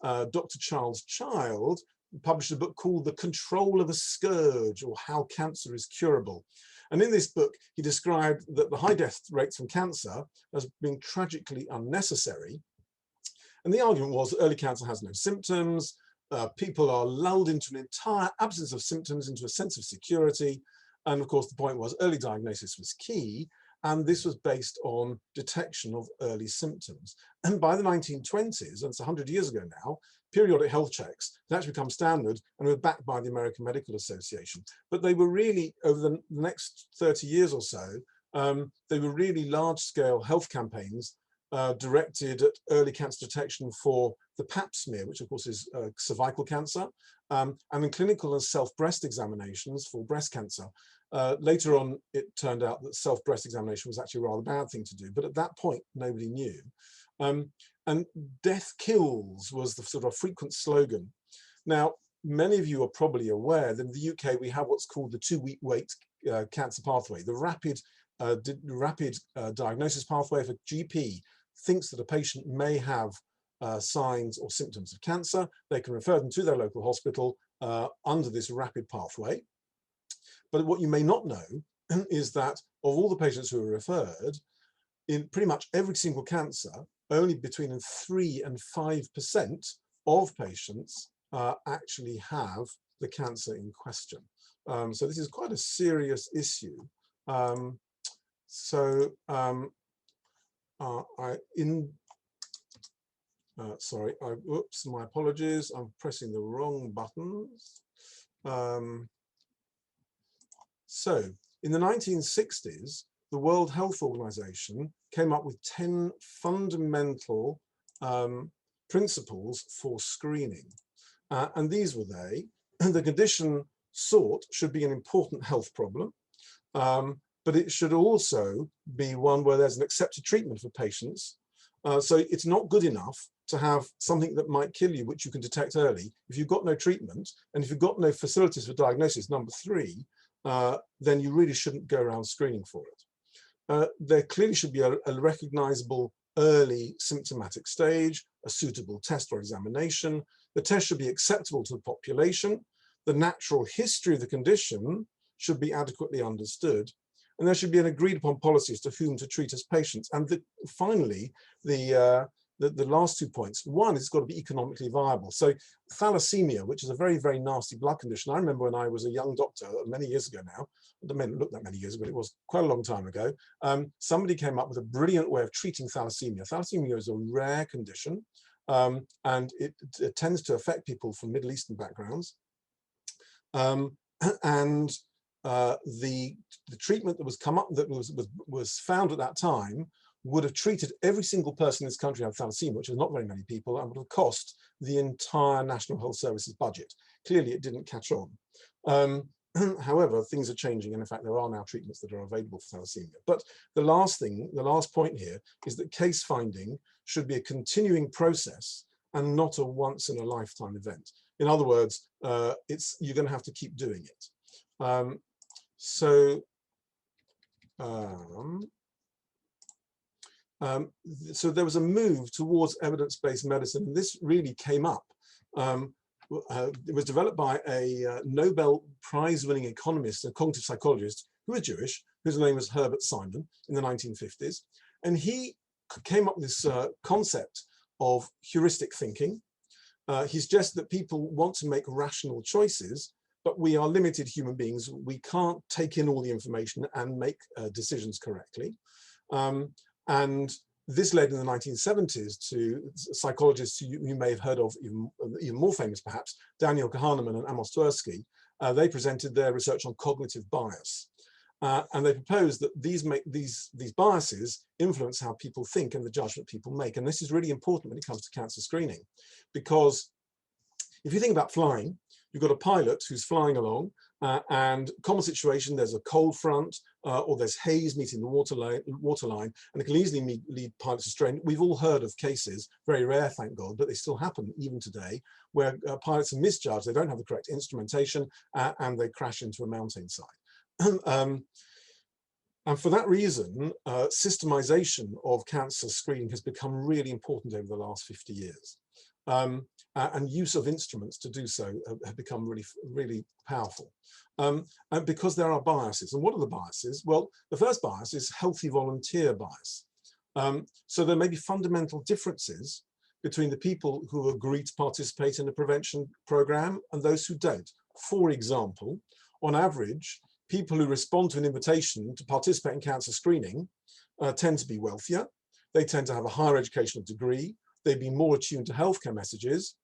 Dr. Charles Child published a book called The Control of a Scourge, or How Cancer is Curable. And in this book, he described that the high death rates from cancer as being tragically unnecessary. And the argument was that early cancer has no symptoms, people are lulled into an entire absence of symptoms, into a sense of security. And of course, the point was early diagnosis was key, and this was based on detection of early symptoms. And by the 1920s, and it's 100 years ago now, periodic health checks had actually become standard and were backed by the American Medical Association. But they were really, over the next 30 years or so, they were really large-scale health campaigns directed at early cancer detection for the Pap smear, which of course is cervical cancer, and in clinical and self-breast examinations for breast cancer. Later on, it turned out that self-breast examination was actually a rather bad thing to do, but at that point, nobody knew. And death kills was the sort of frequent slogan. Now, many of you are probably aware that in the UK, we have what's called the 2-week wait cancer pathway, the rapid diagnosis pathway. If a GP thinks that a patient may have signs or symptoms of cancer, they can refer them to their local hospital under this rapid pathway. But what you may not know is that of all the patients who are referred, in pretty much every single cancer, only between 3 and 5% of patients actually have the cancer in question. So this is quite a serious issue. Sorry, oops, my apologies. I'm pressing the wrong buttons. So in the 1960s, the World Health Organization came up with 10 fundamental principles for screening. And these were they. The condition sought should be an important health problem, but it should also be one where there's an accepted treatment for patients. So it's not good enough to have something that might kill you, which you can detect early. If you've got no treatment, and if you've got no facilities for diagnosis, number 3, then you really shouldn't go around screening for it. There clearly should be a recognizable early symptomatic stage, a suitable test or examination. The test should be acceptable to the population. The natural history of the condition should be adequately understood. And there should be an agreed upon policy as to whom to treat as patients. And finally, the last 2 points. One, it's got to be economically viable. So thalassemia, which is a very, very nasty blood condition. I remember when I was a young doctor many years ago now, it may not look that many years, but it was quite a long time ago. Somebody came up with a brilliant way of treating thalassemia. Thalassemia is a rare condition, and it tends to affect people from Middle Eastern backgrounds. The treatment that was found at that time would have treated every single person in this country who had thalassemia, which is not very many people, and would have cost the entire National Health Service's budget. Clearly, it didn't catch on. However, things are changing, and in fact, there are now treatments that are available for thalassemia. But the last point here is that case finding should be a continuing process and not a once in a lifetime event. In other words, you're going to have to keep doing it. So there was a move towards evidence-based medicine, and this really came up. It was developed by a Nobel Prize-winning economist and cognitive psychologist who was Jewish, whose name was Herbert Simon, in the 1950s. And he came up with this concept of heuristic thinking. He suggested that people want to make rational choices, but we are limited human beings. We can't take in all the information and make decisions correctly. And this led in the 1970s to psychologists you may have heard of, even more famous perhaps, Daniel Kahneman and Amos Tversky. They presented their research on cognitive bias. And they proposed that these biases influence how people think and the judgment people make. And this is really important when it comes to cancer screening, because if you think about flying, you've got a pilot who's flying along, and common situation, there's a cold front or there's haze meeting the waterline, and it can easily lead pilots astray. We've all heard of cases, very rare, thank God, but they still happen even today, where pilots are misjudged, they don't have the correct instrumentation, and they crash into a mountainside. And for that reason, systemization of cancer screening has become really important over the last 50 years. And use of instruments to do so have become really, really powerful. And because there are biases. And what are the biases? Well, the first bias is healthy volunteer bias. So there may be fundamental differences between the people who agree to participate in a prevention program and those who don't. For example, on average, people who respond to an invitation to participate in cancer screening tend to be wealthier. They tend to have a higher educational degree. They'd be more attuned to healthcare messages.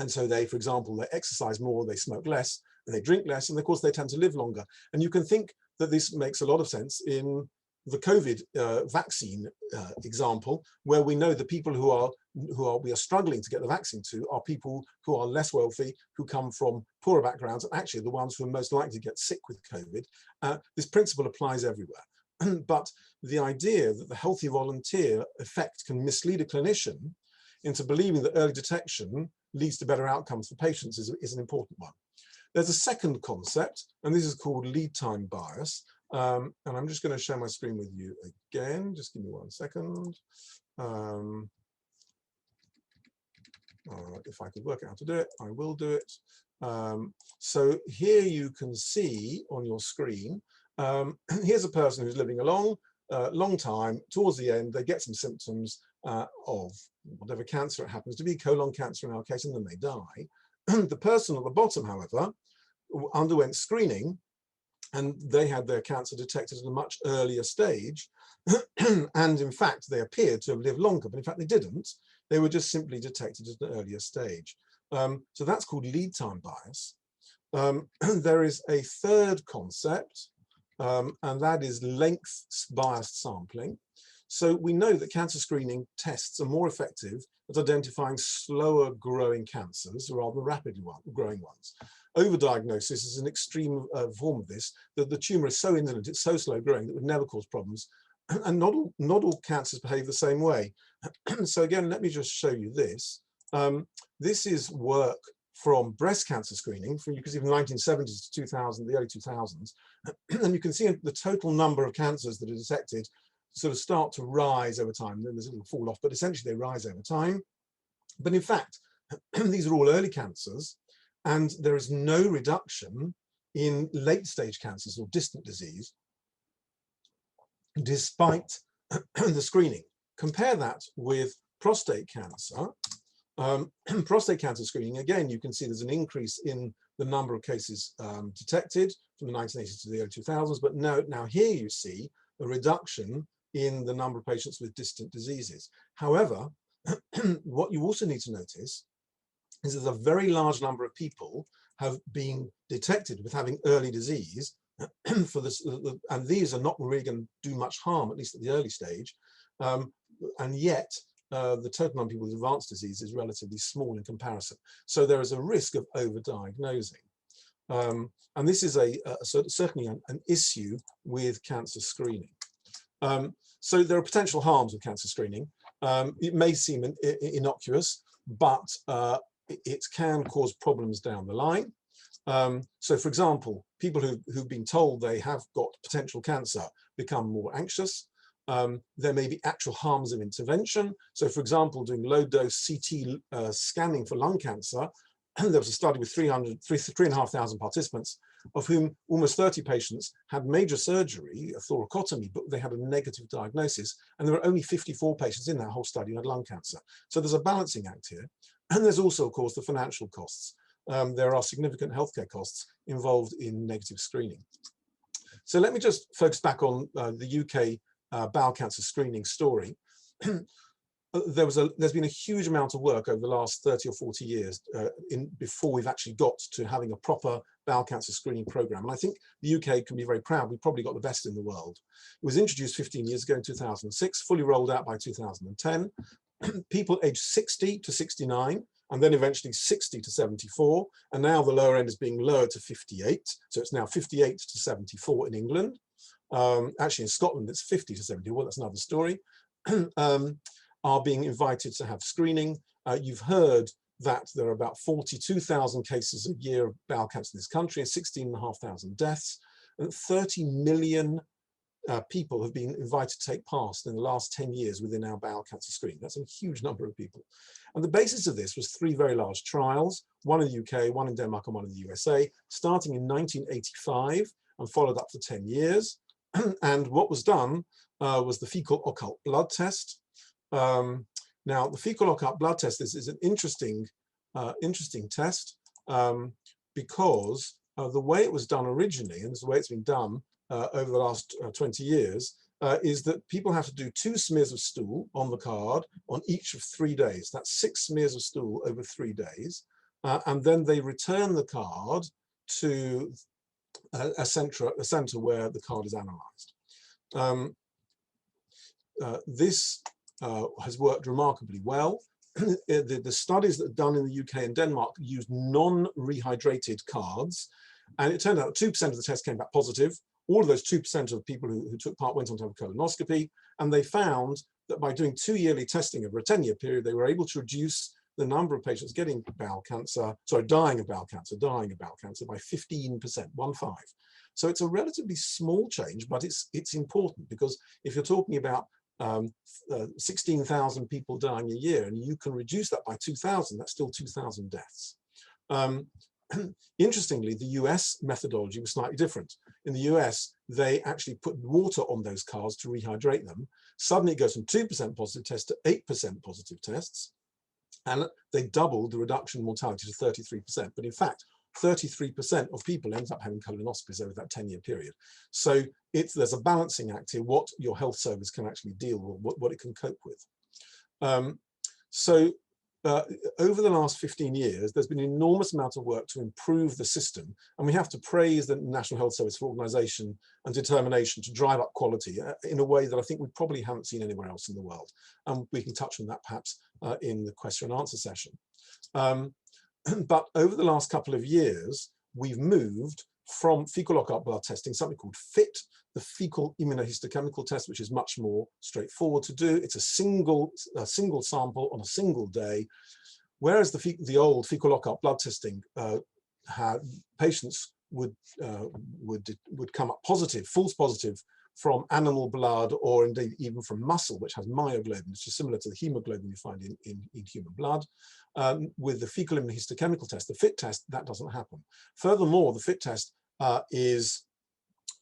And so they, for example, they exercise more, they smoke less, and they drink less, and of course they tend to live longer. And you can think that this makes a lot of sense in the COVID vaccine example, where we know the people we are struggling to get the vaccine to are people who are less wealthy, who come from poorer backgrounds, and actually the ones who are most likely to get sick with COVID. This principle applies everywhere. But the idea that the healthy volunteer effect can mislead a clinician into believing that early detection leads to better outcomes for patients is an important one. There's a second concept, and this is called lead time bias. And I'm just going to share my screen with you again. Just give me 1 second. If I could work out how to do it, I will do it. So here you can see on your screen, here's a person who's living a long time. Towards the end, they get some symptoms of whatever cancer it happens to be, colon cancer in our case, and then they die. The person at the bottom, however, underwent screening, and they had their cancer detected at a much earlier stage. And in fact, they appeared to have lived longer, but in fact they didn't. They were just simply detected at an earlier stage. So that's called lead time bias. There is a third concept, and that is length biased sampling. So we know that cancer screening tests are more effective at identifying slower growing cancers rather than rapidly growing ones. Overdiagnosis is an extreme form of this, that the tumor is so indolent, it's so slow growing that it would never cause problems. And not all cancers behave the same way. So again, let me just show you this. This is work from breast cancer screening, from you can see from the 1970s to 2000, the early 2000s. And you can see the total number of cancers that are detected sort of start to rise over time. Then there's a little fall off, but essentially they rise over time. But in fact, these are all early cancers, and there is no reduction in late stage cancers or distant disease, despite the screening. Compare that with prostate cancer. Prostate cancer screening, again, you can see there's an increase in the number of cases detected from the 1980s to the early 2000s, but now here you see a reduction in the number of patients with distant diseases. However, what you also need to notice is there's a very large number of people have been detected with having early disease for this, and these are not really going to do much harm, at least at the early stage, and yet the total number of people with advanced disease is relatively small in comparison. So there is a risk of overdiagnosing. And this is certainly an issue with cancer screening. So there are potential harms of cancer screening. It may seem innocuous, but it can cause problems down the line. So for example, people who've been told they have got potential cancer become more anxious. There may be actual harms of intervention. So for example, doing low dose CT scanning for lung cancer, there was a study with 3,500 participants, of whom almost 30 patients had major surgery, a thoracotomy, but they had a negative diagnosis. And there were only 54 patients in that whole study who had lung cancer. So there's a balancing act here. And there's also, of course, the financial costs. There are significant healthcare costs involved in negative screening. So let me just focus back on the UK bowel cancer screening story. There's been a huge amount of work over the last 30 or 40 years before we've actually got to having a proper bowel cancer screening program. And I think the UK can be very proud. We've probably got the best in the world. It was introduced 15 years ago in 2006, fully rolled out by 2010. People aged 60 to 69, and then eventually 60 to 74. And now the lower end is being lowered to 58. So it's now 58 to 74 in England. Actually in Scotland, it's 50 to 74. That's another story. Are being invited to have screening. You've heard that there are about 42,000 cases a year of bowel cancer in this country and 16,500 deaths. And 30 million people have been invited to take part in the last 10 years within our bowel cancer screening. That's a huge number of people. And the basis of this was 3 very large trials, one in the UK, one in Denmark, and one in the USA, starting in 1985 and followed up for 10 years. And what was done was the fecal occult blood test. Now, the fecal occult blood test is an interesting test because the way it was done originally, and this is the way it's been done over the last 20 years, is that people have to do 2 smears of stool on the card on each of 3 days. That's 6 smears of stool over 3 days. And then they return the card to a center where the card is analyzed. This has worked remarkably well. The studies that are done in the UK and Denmark used non-rehydrated cards, and it turned out 2% of the test came back positive. All of those 2% of people who took part went on to have a colonoscopy, and they found that by doing 2 yearly testing over a 10-year period, they were able to reduce the number of patients getting bowel cancer, dying of bowel cancer by 15%, 1.5. So it's a relatively small change, but it's important, because if you're talking about 16,000 people dying a year, and you can reduce that by 2,000, that's still 2,000 deaths. Interestingly, the US methodology was slightly different. In the US, they actually put water on those cards to rehydrate them. Suddenly it goes from 2% positive tests to 8% positive tests. And they doubled the reduction in mortality to 33%. But in fact, 33% of people end up having colonoscopies over that 10-year period. So there's a balancing act here, what your health service can actually deal with, what it can cope with. Over the last 15 years, there's been an enormous amount of work to improve the system. And we have to praise the National Health Service for organisation and determination to drive up quality in a way that I think we probably haven't seen anywhere else in the world. And we can touch on that perhaps in the question and answer session. But over the last couple of years, we've moved from fecal occult blood testing, something called FIT, the fecal immunohistochemical test, which is much more straightforward to do. It's a single sample on a single day, whereas the old fecal occult blood testing had patients would come up positive, false positive, from animal blood, or indeed even from muscle, which has myoglobin, which is similar to the hemoglobin you find in human blood. With the fecal immunohistochemical test, the FIT test, that doesn't happen. Furthermore, the FIT test is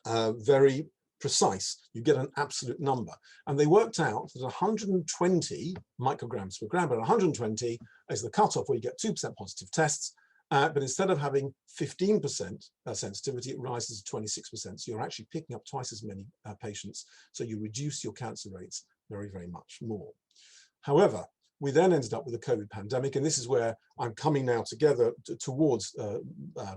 very precise. You get an absolute number. And they worked out that 120 micrograms per gram, but 120 is the cutoff where you get 2% positive tests. But instead of having 15% sensitivity, it rises to 26%. So you're actually picking up twice as many patients. So you reduce your cancer rates very, very much more. However, we then ended up with the COVID pandemic, and this is where I'm coming now together towards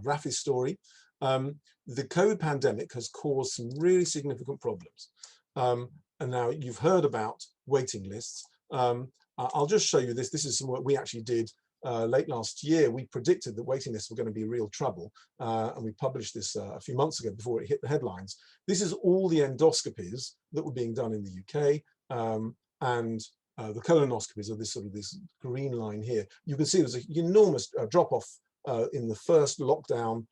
Rafi's story. The COVID pandemic has caused some really significant problems. And now you've heard about waiting lists. I'll just show you this. This is some work we actually did late last year, we predicted that waiting lists were going to be real trouble. And we published this a few months ago before it hit the headlines. This is all the endoscopies that were being done in the UK. And the colonoscopies are this green line here. You can see there's an enormous drop off in the first lockdown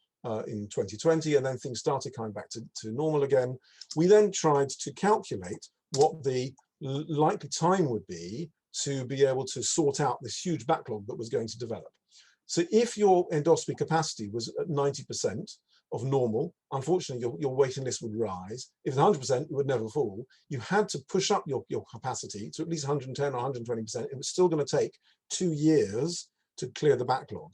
in 2020, and then things started coming back to normal again. We then tried to calculate what the likely time would be to be able to sort out this huge backlog that was going to develop. So if your endoscopy capacity was at 90% of normal, unfortunately, your waiting list would rise. If it's 100%, it would never fall. You had to push up your capacity to at least 110 or 120%. It was still going to take 2 years to clear the backlog.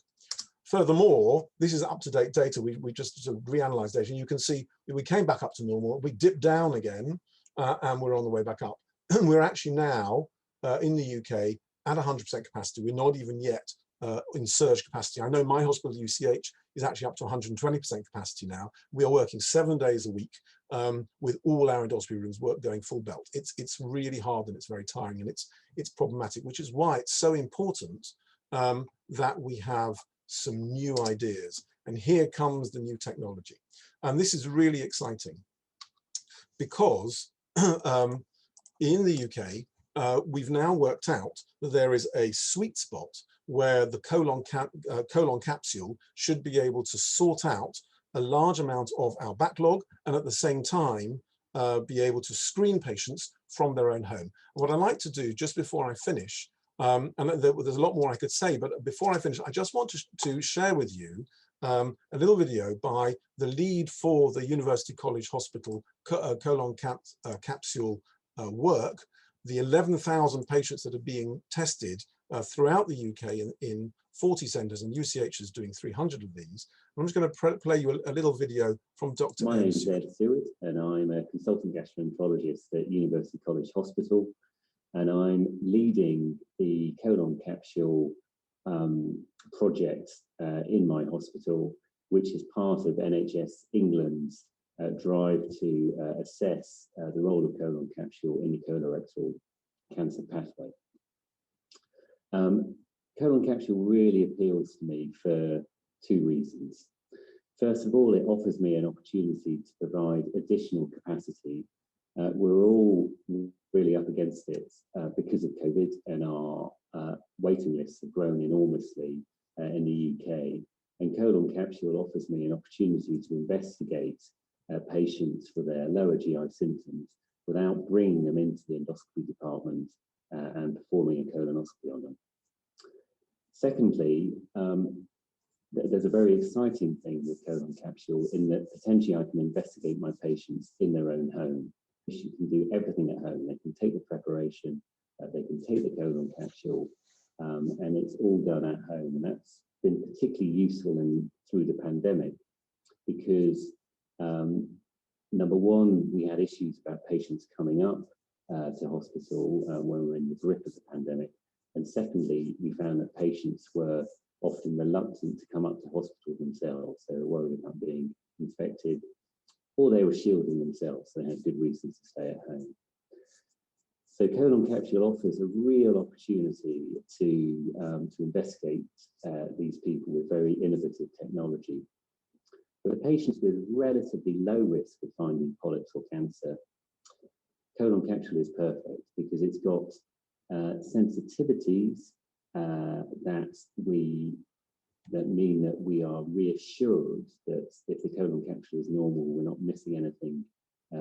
Furthermore, this is up-to-date data. We just sort of reanalyzed data, and you can see we came back up to normal. We dipped down again, and we're on the way back up. We're actually now in the UK at 100% capacity. We're not even yet in surge capacity. I know my hospital, UCH, is actually up to 120% capacity now. We are working 7 days a week with all our endoscopy rooms going full belt. It's really hard and it's very tiring and it's problematic, which is why it's so important that we have some new ideas. And here comes the new technology. And this is really exciting because in the UK, we've now worked out that there is a sweet spot where the colon capsule should be able to sort out a large amount of our backlog and at the same time be able to screen patients from their own home. And what I like to do just before I finish, and there's a lot more I could say, but before I finish, I just want to share with you a little video by the lead for the University College Hospital colon capsule work, the 11,000 patients that are being tested throughout the UK in 40 centres, and UCH is doing 300 of these. I'm just going to play you a little video from Dr. My name is Ed Seward, and I'm a consultant gastroenterologist at University College Hospital, and I'm leading the colon capsule project in my hospital, which is part of NHS England's drive to assess the role of colon capsule in the colorectal cancer pathway. Colon capsule really appeals to me for 2 reasons. First of all, it offers me an opportunity to provide additional capacity. We're all really up against it because of COVID, and our waiting lists have grown enormously in the UK. And colon capsule offers me an opportunity to investigate patients for their lower GI symptoms without bringing them into the endoscopy department and performing a colonoscopy on them. Secondly, there's a very exciting thing with colon capsule in that potentially I can investigate my patients in their own home. You can do everything at home. They can take the preparation, they can take the colon capsule, and it's all done at home. And that's been particularly useful through the pandemic because number one, we had issues about patients coming up to hospital when we were in the grip of the pandemic. And secondly, we found that patients were often reluctant to come up to hospital themselves. They were worried about being infected, or they were shielding themselves. They had good reasons to stay at home. So colon capsule offers a real opportunity to investigate these people with very innovative technology. For the patients with relatively low risk of finding polyps or cancer, colon capsule is perfect because it's got sensitivities that mean that we are reassured that if the colon capsule is normal, we're not missing anything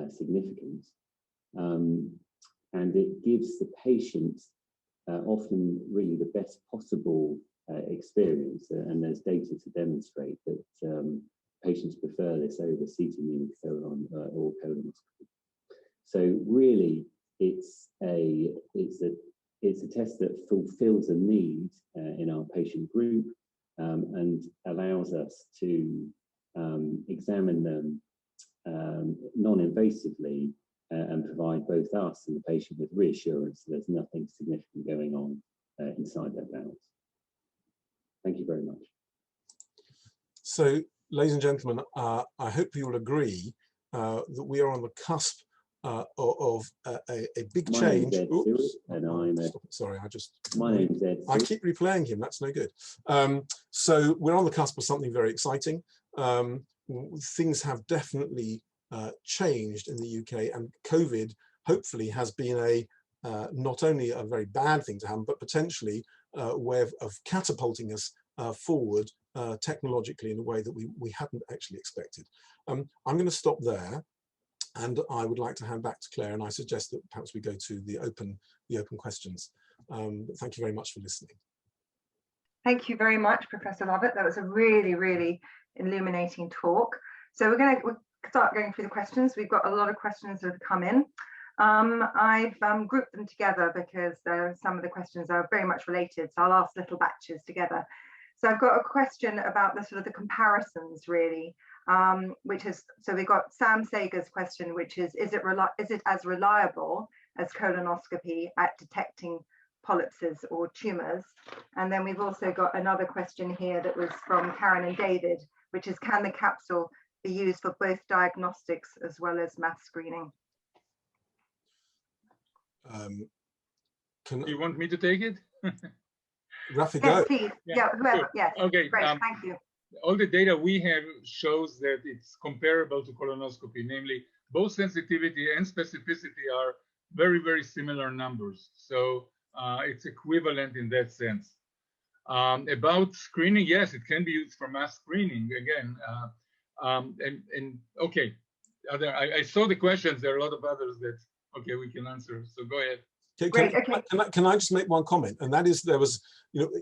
significant. And it gives the patient often really the best possible experience. And there's data to demonstrate that patients prefer this over CT colon or colonoscopy. So really, it's a test that fulfills a need in our patient group and allows us to examine them non-invasively and provide both us and the patient with reassurance that there's nothing significant going on inside their bowels. Thank you very much. So, ladies and gentlemen, I hope you will agree that we are on the cusp of a big My change. name's Ed Oops. Stewart, and I'm a, Sorry, my name's Ed I Stewart. keep replaying him. That's no good. So we're on the cusp of something very exciting. Things have definitely changed in the UK, and COVID hopefully has been a not only a very bad thing to happen, but potentially a way of catapulting us forward technologically in a way that we hadn't actually expected. I'm going to stop there, and I would like to hand back to Claire, and I suggest that perhaps we go to the open questions. But thank you very much for listening. Thank you very much, Professor Lovett. That was a really, really illuminating talk. So we'll start going through the questions. We've got a lot of questions that have come in. I've grouped them together because some of the questions are very much related, so I'll ask little batches together. So I've got a question about the sort of the comparisons, really, which is, so we've got Sam Sager's question, which is it as reliable as colonoscopy at detecting polyps or tumours? And then we've also got another question here that was from Karen and David, which is, can the capsule be used for both diagnostics as well as mass screening? Do you want me to take it? Rafi, Yes, go. please. Yeah, whoever. Sure. Yes. Okay. Great. Thank you. All the data we have shows that it's comparable to colonoscopy, namely both sensitivity and specificity are very, very similar numbers. So it's equivalent in that sense. About screening, yes, it can be used for mass screening again. Okay, I saw the questions. There are a lot of others that we can answer. So go ahead. Can I just make one comment? And that is, there was,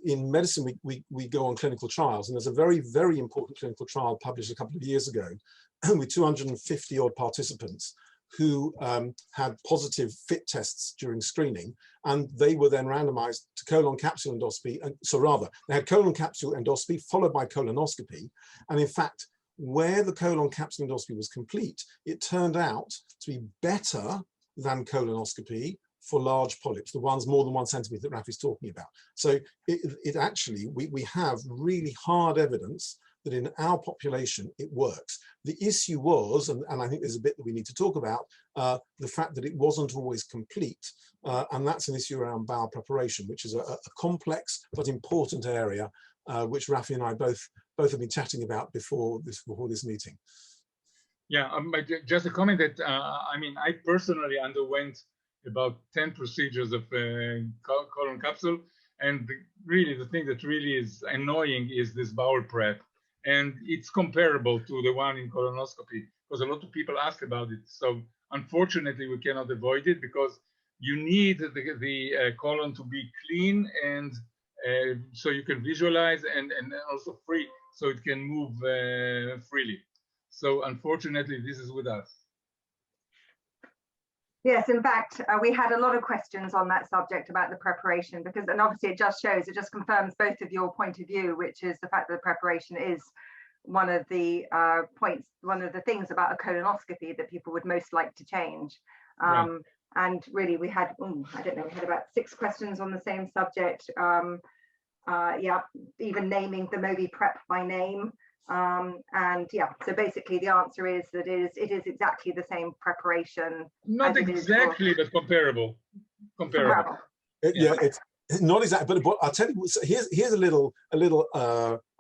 in medicine, we go on clinical trials, and there's a very, very important clinical trial published a couple of years ago with 250 odd participants who had positive FIT tests during screening, and they were then randomized to colon capsule endoscopy. And so rather, they had colon capsule endoscopy followed by colonoscopy. And in fact, where the colon capsule endoscopy was complete, it turned out to be better than colonoscopy for large polyps, the ones more than 1 centimeter that Rafi's talking about. So it actually, we have really hard evidence that in our population, it works. The issue was, and I think there's a bit that we need to talk about, the fact that it wasn't always complete. And that's an issue around bowel preparation, which is a complex but important area, which Rafi and I both have been chatting about before this meeting. Yeah, just a comment that, I mean, I personally underwent about 10 procedures of colon capsule. And really, the thing that really is annoying is this bowel prep. And it's comparable to the one in colonoscopy, because a lot of people ask about it. So unfortunately, we cannot avoid it, because you need the colon to be clean, and so you can visualize, and also free, so it can move freely. So unfortunately, this is with us. Yes, in fact, we had a lot of questions on that subject about the preparation, because, and obviously it just confirms both of your point of view, which is the fact that the preparation is one of the things about a colonoscopy that people would most like to change. Right. And really, we had, I don't know, we had about 6 questions on the same subject. Yeah, even naming the Mobi prep by name. And yeah, so basically the answer is that it is exactly the same preparation. Not exactly, but comparable. Comparable. Yeah, it's not exactly, but I'll tell you. So here's a little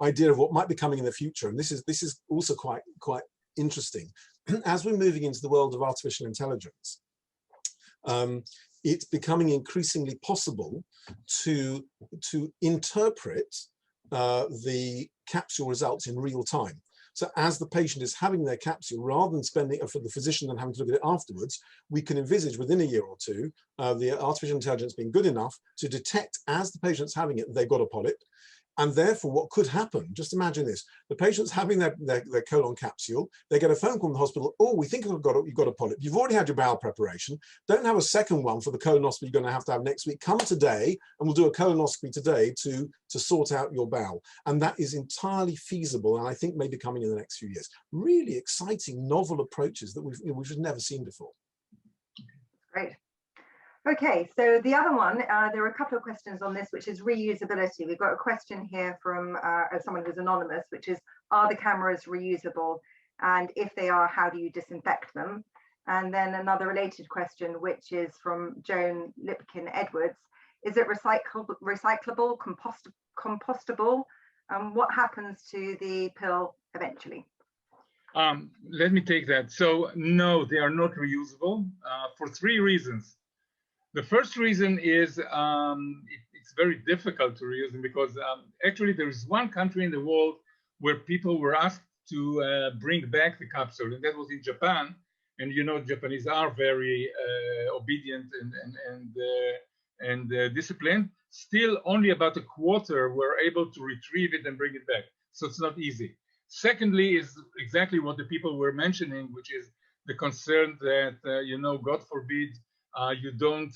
idea of what might be coming in the future, and this is also quite interesting. As we're moving into the world of artificial intelligence, it's becoming increasingly possible to interpret the capsule results in real time. So as the patient is having their capsule, rather than spending it for the physician and having to look at it afterwards, we can envisage within a year or two, the artificial intelligence being good enough to detect as the patient's having it, they've got a polyp. And therefore, what could happen, just imagine this, the patient's having their colon capsule, they get a phone call from the hospital, oh, we think you've got a polyp. You've already had your bowel preparation. Don't have a second one for the colonoscopy you're going to have next week. Come today, and we'll do a colonoscopy today to sort out your bowel. And that is entirely feasible, and I think may be coming in the next few years. Really exciting, novel approaches that we've just never seen before. Great. Okay, so the other one, there are a couple of questions on this, which is reusability. We've got a question here from someone who's anonymous, which is, are the cameras reusable? And if they are, how do you disinfect them? And then another related question, which is from Joan Lipkin Edwards. Is it recyclable, compostable? What happens to the pill eventually? Let me take that. So no, they are not reusable for three reasons. The first reason is it's very difficult to reuse them because actually there is one country in the world where people were asked to bring back the capsule, and that was in Japan. And you know, Japanese are very obedient and disciplined. Still, only about a quarter were able to retrieve it and bring it back. So it's not easy. Secondly, is exactly what the people were mentioning, which is the concern that, you know, God forbid, you don't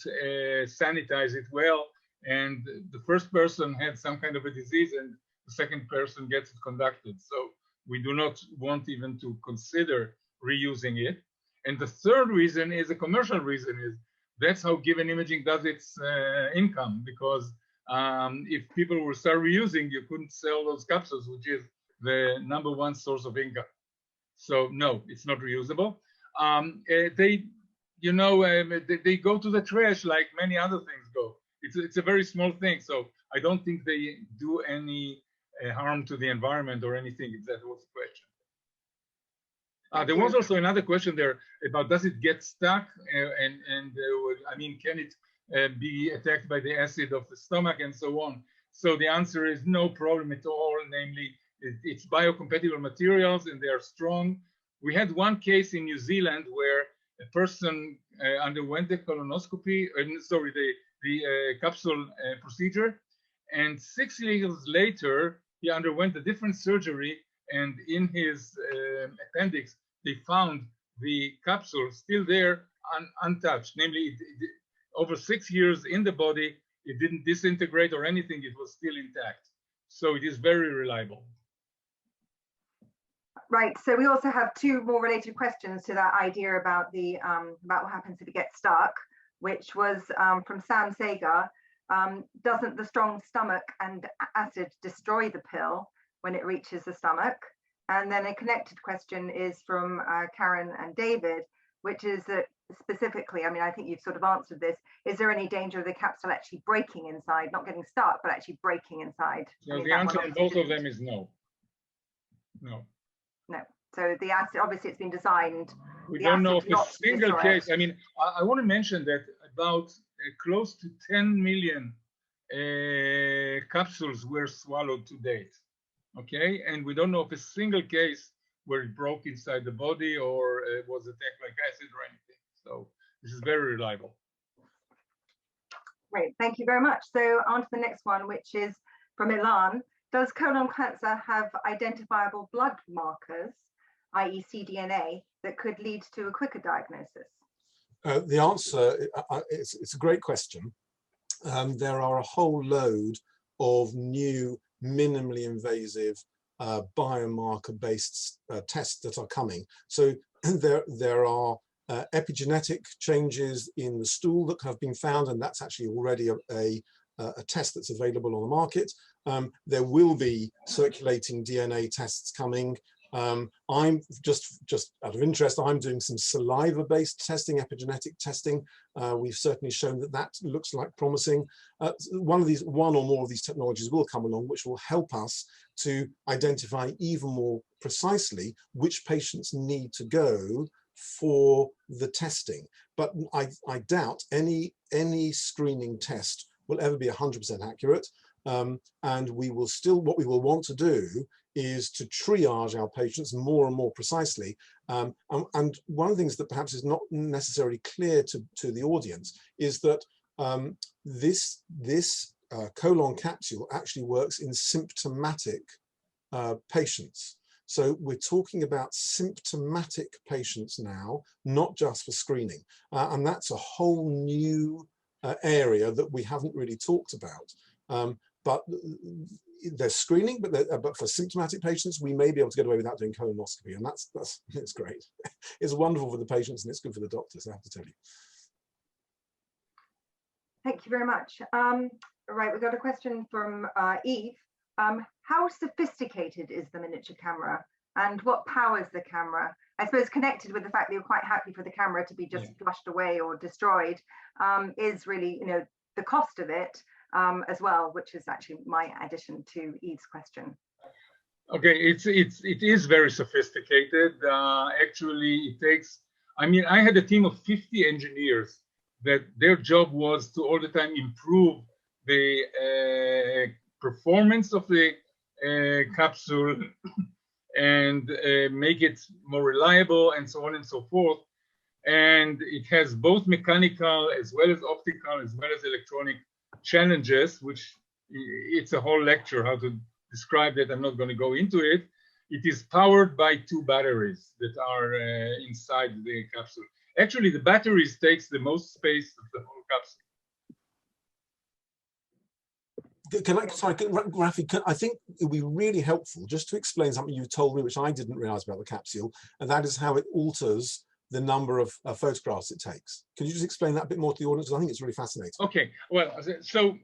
sanitize it well, and the first person had some kind of a disease and the second person gets it conducted. So we do not want even to consider reusing it. And the third reason is a commercial reason, is that's how Given Imaging does its income, because if people will start reusing, you couldn't sell those capsules, which is the #1 source of income. So no, it's not reusable. They, you know, they go to the trash like many other things go. It's a very small thing, so I don't think they do any harm to the environment or anything, if that was the question. There was also another question there about, does it get stuck? I mean, can it be attacked by the acid of the stomach and so on? So the answer is no problem at all. Namely, it's biocompatible materials and they are strong. We had one case in New Zealand where a person underwent the colonoscopy, the capsule procedure, and 6 years later, he underwent a different surgery, and in his appendix, they found the capsule still there, untouched. Namely, over 6 years in the body, it didn't disintegrate or anything, it was still intact. So it is very reliable. Right. So we also have two more related questions to that idea about the about what happens if it gets stuck, which was from Sam Sagar. Doesn't the strong stomach and acid destroy the pill when it reaches the stomach? And then a connected question is from Karen and David, which is that specifically, I mean, I think you've sort of answered this. Is there any danger of the capsule actually breaking inside, not getting stuck, but actually breaking inside? So the answer on both of them is no. No. No. So the acid, obviously it's been designed. We don't know of a single case. I mean, I want to mention that about close to 10 million capsules were swallowed to date. Okay, and we don't know of a single case where it broke inside the body or was attacked like acid or anything. So this is very reliable. Great, thank you very much. So on to the next one, which is from Ilan. Does colon cancer have identifiable blood markers, i.e. cDNA, that could lead to a quicker diagnosis? The answer, it's a great question. There are a whole load of new minimally invasive biomarker-based tests that are coming. So there are epigenetic changes in the stool that have been found, and that's actually already a test that's available on the market. There will be circulating DNA tests coming. I'm just out of interest, I'm doing some saliva-based testing, epigenetic testing. We've certainly shown that that looks like promising. One or more of these technologies will come along, which will help us to identify even more precisely which patients need to go for the testing. But I doubt any screening test will ever be 100% accurate. And we will still, what we will want to do is to triage our patients more and more precisely. And one of the things that perhaps is not necessarily clear to the audience is that this colon capsule actually works in symptomatic patients. So we're talking about symptomatic patients now, not just for screening. And that's a whole new area that we haven't really talked about. But there's screening, but for symptomatic patients, we may be able to get away without doing colonoscopy, and it's great. It's wonderful for the patients and it's good for the doctors, I have to tell you. Thank you very much. Right, we've got a question from Eve. How sophisticated is the miniature camera, and what powers the camera? I suppose connected with the fact that you're quite happy for the camera to be just flushed away or destroyed, is really, you know, the cost of it as well, which is actually my addition to Eve's question. Okay, it is very sophisticated. Actually, it takes. I mean, I had a team of 50 engineers that their job was to all the time improve the performance of the capsule and make it more reliable and so on and so forth. And it has both mechanical as well as optical as well as electronic challenges, which it's a whole lecture how to describe that. I'm not going to go into it. It is powered by 2 batteries that are inside the capsule. Actually, the batteries takes the most space of the whole capsule. Rafi, I think it would be really helpful just to explain something you told me, which I didn't realize about the capsule, and that is how it alters the number of photographs it takes. Can you just explain that a bit more to the audience? I think it's really fascinating. Okay, well, so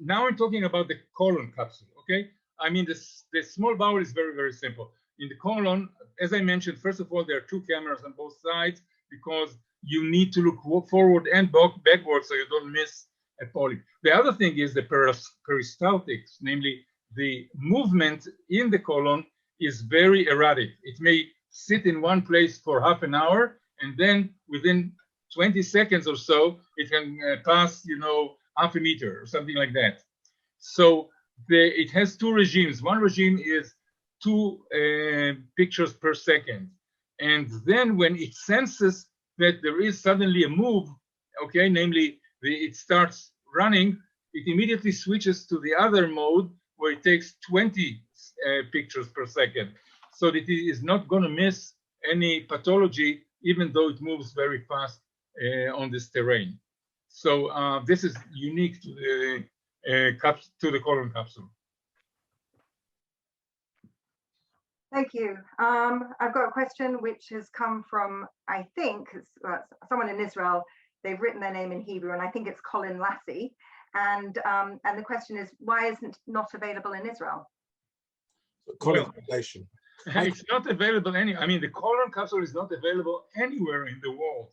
now I'm talking about the colon capsule, okay? I mean, the small bowel is very, very simple. In the colon, as I mentioned, first of all, there are 2 cameras on both sides because you need to look forward and backward so you don't miss a polyp. The other thing is the peristaltics, namely the movement in the colon is very erratic. It may sit in one place for half an hour, and then within 20 seconds or so, it can pass, you know, half a meter or something like that. So it has 2 regimes. One regime is 2 pictures per second. And then when it senses that there is suddenly a move, okay, namely it starts running, it immediately switches to the other mode where it takes 20 pictures per second. So that it is not going to miss any pathology, even though it moves very fast on this terrain. So this is unique to the colon capsule. Thank you. I've got a question which has come from, I think, someone in Israel. They've written their name in Hebrew, and I think it's Colin Lassie. And the question is, why isn't it not available in Israel? Colonization. It's not available I mean, the colon capsule is not available anywhere in the world.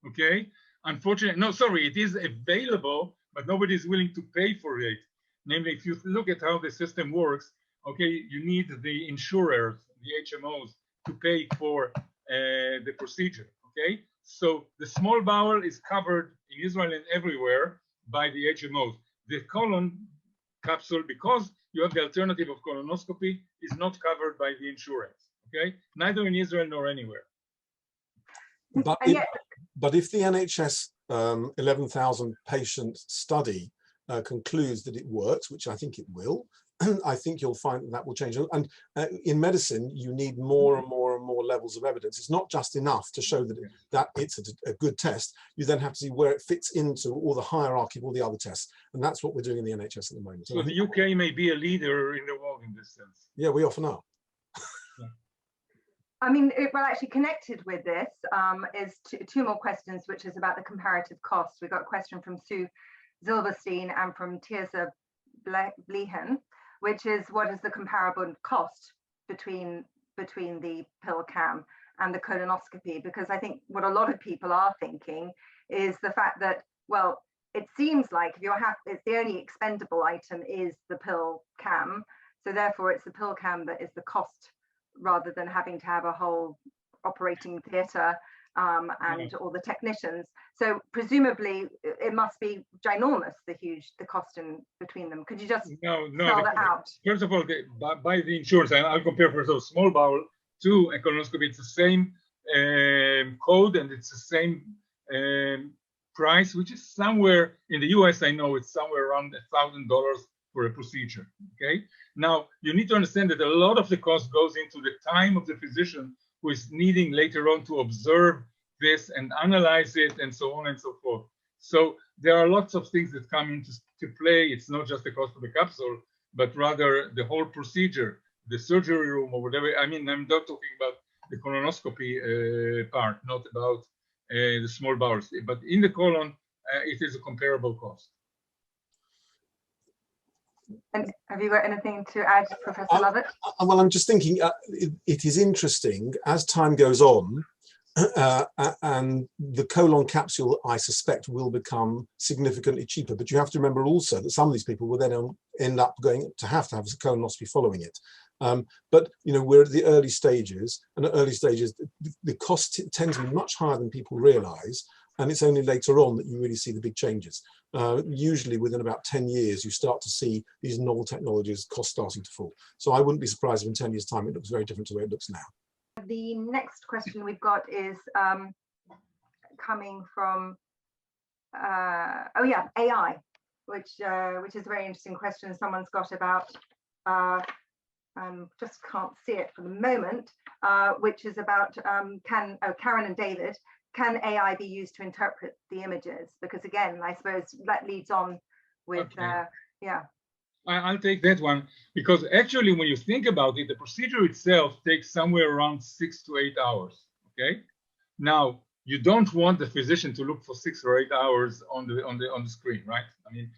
Okay, unfortunately, no, sorry, it is available, but nobody is willing to pay for it. Namely, if you look at how the system works, okay, you need the insurers, the HMOs, to pay for the procedure. Okay, so the small bowel is covered in Israel and everywhere by the HMOs. The colon capsule, because you have the alternative of colonoscopy, is not covered by the insurance. Okay, neither in Israel nor anywhere. But if the NHS 11,000 patient study concludes that it works, which I think it will, I think you'll find that will change. And in medicine, you need more and more and more levels of evidence. It's not just enough to show that it's a good test. You then have to see where it fits into all the hierarchy of all the other tests. And that's what we're doing in the NHS at the moment. So the UK may be a leader in the world in this sense. Yeah, we often are. I mean, well, actually connected with this is 2 more questions, which is about the comparative costs. We got a question from Sue Zilberstein and from Tirza Blehen, which is, what is the comparable cost between the pill cam and the colonoscopy? Because I think what a lot of people are thinking is the fact that, well, it seems like if you're happy, it's the only expendable item is the pill cam. So therefore it's the pill cam that is the cost, rather than having to have a whole operating theatre and all the technicians. So presumably it must be ginormous, the cost in between them. Could you just spell that out? First of all, by the insurance, and I'll compare first of all small bowel to a colonoscopy. It's the same code and it's the same price, which is somewhere in the US. I know it's somewhere around $1,000 for a procedure. Okay. Now you need to understand that a lot of the cost goes into the time of the physician who is needing later on to observe this and analyze it and so on and so forth. So there are lots of things that come into play. It's not just the cost of the capsule, but rather the whole procedure, the surgery room or whatever. I mean, I'm not talking about the colonoscopy part, not about the small bowels, but in the colon, it is a comparable cost. And have you got anything to add, Professor Lovett? Well, I'm just thinking it is interesting as time goes on, and the colon capsule, I suspect, will become significantly cheaper. But you have to remember also that some of these people will then end up going to have a colonoscopy following it. But we're at the early stages, and at early stages, the cost tends to be much higher than people realise. And it's only later on that you really see the big changes. Usually within about 10 years, you start to see these novel technologies cost starting to fall. So I wouldn't be surprised if in 10 years' time it looks very different to the way it looks now. The next question we've got is coming from, AI, which is a very interesting question someone's got about, just can't see it for the moment, which is about, Karen and David, can AI be used to interpret the images? Because again, I suppose that leads on with, okay. I'll take that one, because actually when you think about it, the procedure itself takes somewhere around 6 to 8 hours, okay? Now, you don't want the physician to look for 6 or 8 hours on the screen, right? I mean,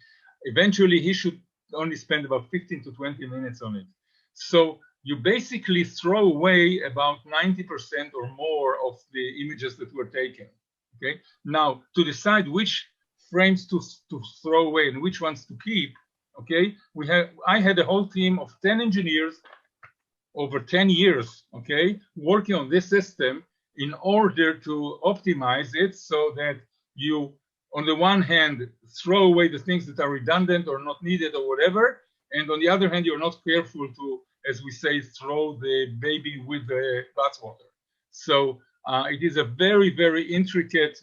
eventually he should only spend about 15 to 20 minutes on it. So you basically throw away about 90% or more of the images that were taken, okay? Now, to decide which frames to throw away and which ones to keep, okay, I had a whole team of 10 engineers over 10 years, okay, working on this system in order to optimize it so that you, on the one hand, throw away the things that are redundant or not needed or whatever, and on the other hand, you're not careful to, as we say, throw the baby with the bathwater. So it is a very, very intricate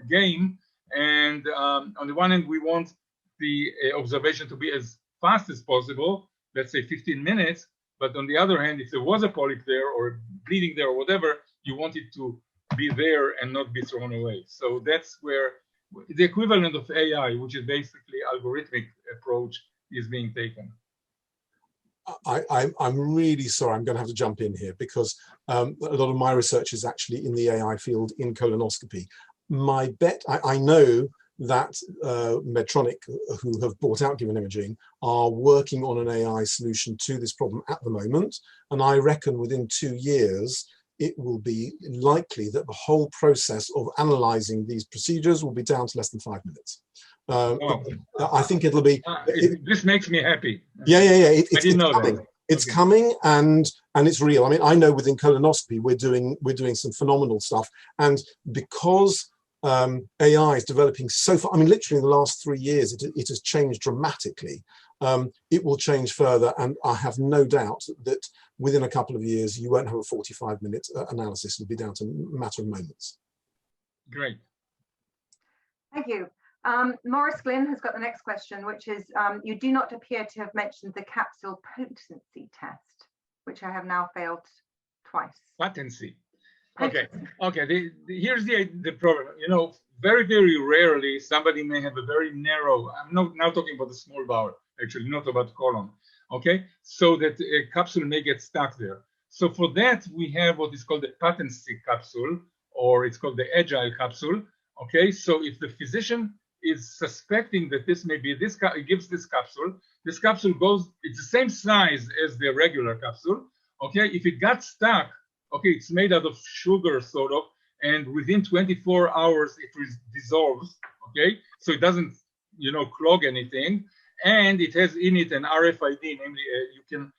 game, and on the one hand, we want the observation to be as fast as possible, let's say 15 minutes, but on the other hand, if there was a polyp there or bleeding there or whatever, you want it to be there and not be thrown away. So that's where the equivalent of AI, which is basically algorithmic approach, is being taken. I'm really sorry, I'm going to have to jump in here because a lot of my research is actually in the AI field in colonoscopy. My bet, I know that Medtronic, who have bought out Given Imaging, are working on an AI solution to this problem at the moment. And I reckon within 2 years, it will be likely that the whole process of analyzing these procedures will be down to less than 5 minutes. I think it'll be. This makes me happy. Yeah. I didn't know coming. that. It's coming, and it's real. I mean, I know within colonoscopy we're doing some phenomenal stuff, and because AI is developing so far. I mean, literally in the last 3 years, it has changed dramatically. It will change further, and I have no doubt that within a couple of years, you won't have a 45-minute analysis. It'll be down to a matter of moments. Great. Thank you. Morris Glynn has got the next question, which is, you do not appear to have mentioned the capsule potency test, which I have now failed twice. Patency. Okay. Here's the problem. You know, very, very rarely somebody may have a very narrow, I'm not now talking about the small bowel, actually, not about colon. Okay, so that a capsule may get stuck there. So for that, we have what is called the patency capsule, or it's called the agile capsule. Okay, so if the physician is suspecting that this may be this, it gives this capsule goes, it's the same size as the regular capsule. Okay, if it got stuck, okay, it's made out of sugar, sort of, and within 24 hours it dissolves. Okay, so it doesn't, you know, clog anything, and it has in it an RFID, namely, you can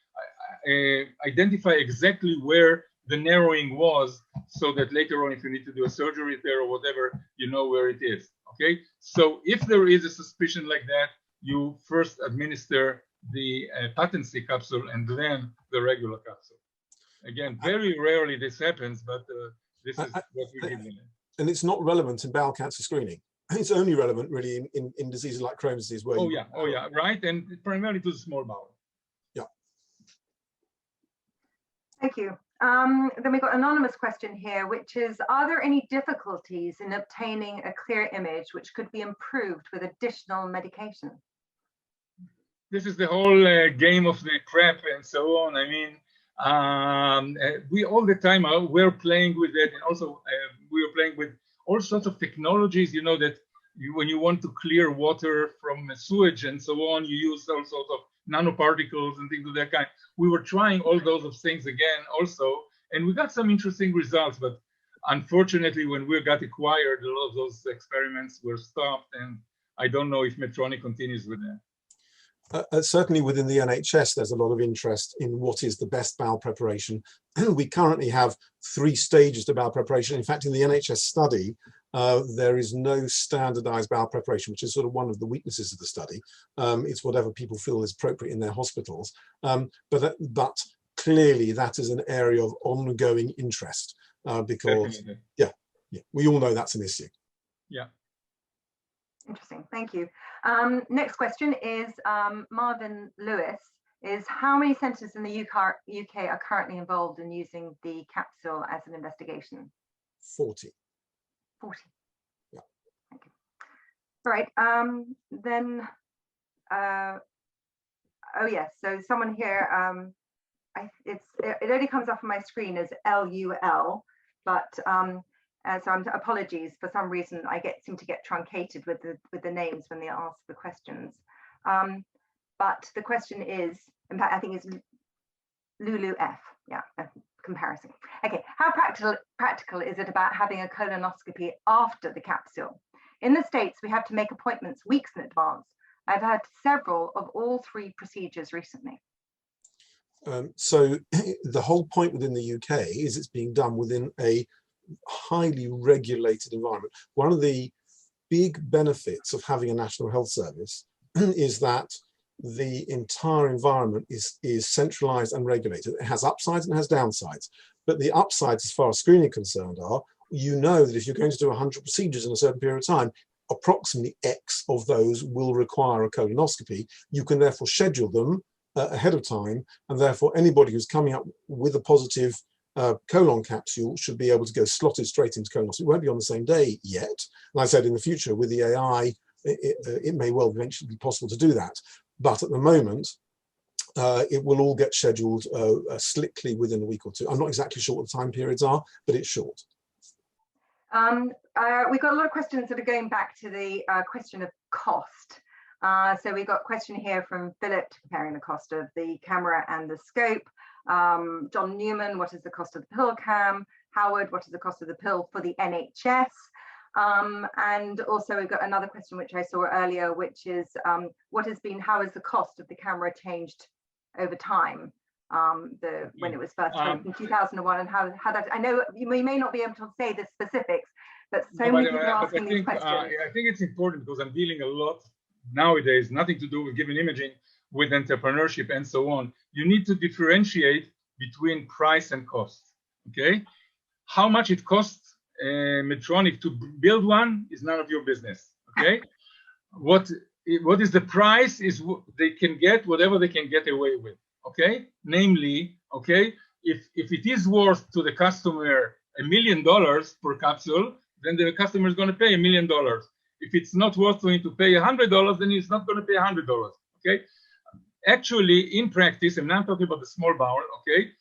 identify exactly where the narrowing was, so that later on, if you need to do a surgery there or whatever, you know where it is. Okay, so if there is a suspicion like that, you first administer the patency capsule and then the regular capsule. Again, very rarely this happens, but this is what we give them. And it's not relevant in bowel cancer screening. It's only relevant really in diseases like Crohn's disease. Where right, and primarily to the small bowel. Yeah. Thank you. Then we've got an anonymous question here, which is, are there any difficulties in obtaining a clear image which could be improved with additional medication? This is the whole game of the PrEP and so on. I mean, we all the time we're playing with it, and also we are playing with all sorts of technologies, you know, that when you want to clear water from sewage and so on, you use all sorts of nanoparticles and things of that kind. We were trying all those of things again also, and we got some interesting results, but unfortunately, when we got acquired, a lot of those experiments were stopped, and I don't know if Medtronic continues with that. Certainly within the NHS, there's a lot of interest in what is the best bowel preparation. We currently have 3 stages to bowel preparation. In fact, in the NHS study, there is no standardized bowel preparation, which is sort of one of the weaknesses of the study. It's whatever people feel is appropriate in their hospitals. But clearly that is an area of ongoing interest because, yeah, we all know that's an issue. Yeah. Interesting, thank you. Next question is Marvin Lewis, is how many centres in the UK are currently involved in using the capsule as an investigation? 40. 40. Yeah. Thank you. All right, then, oh yes, so someone here, it only comes up on my screen as LUL, but so apologies, for some reason I seem to get truncated with the names when they ask the questions. But the question is, in fact, I think it's Lulu F. Yeah, comparison. Okay, how practical is it about having a colonoscopy after the capsule? In the States, we have to make appointments weeks in advance. I've had several of all 3 procedures recently. So the whole point within the UK is it's being done within a highly regulated environment. One of the big benefits of having a National Health Service is that the entire environment is centralized and regulated. It has upsides and it has downsides. But the upsides, as far as screening is concerned, are you know that if you're going to do 100 procedures in a certain period of time, approximately X of those will require a colonoscopy. You can therefore schedule them ahead of time, and therefore anybody who's coming up with a positive colon capsule should be able to go slotted straight into colonoscopy. It won't be on the same day yet. And I said in the future with the AI, it may well eventually be possible to do that. But at the moment, it will all get scheduled slickly within a week or 2. I'm not exactly sure what the time periods are, but it's short. We've got a lot of questions that are going back to the question of cost. So we've got a question here from Philip comparing the cost of the camera and the scope. John Newman, what is the cost of the pill cam? Howard, what is the cost of the pill for the NHS? And also we've got another question which I saw earlier, which is how has the cost of the camera changed over time? When it was first released in 2001, and how that, I know we may not be able to say the specifics, but many people are asking these questions. I think it's important because I'm dealing a lot nowadays, nothing to do with giving imaging, with entrepreneurship and so on. You need to differentiate between price and cost, okay? How much it costs Medtronic to build one is none of your business, okay? What is the price is they can get whatever they can get away with, okay? Namely, okay, if it is worth to the customer $1 million per capsule, then the customer is going to pay $1 million. If it's not worth to him to pay $100, then he's not going to pay $100, okay? Actually, in practice, and now I'm talking about the small bowel, okay,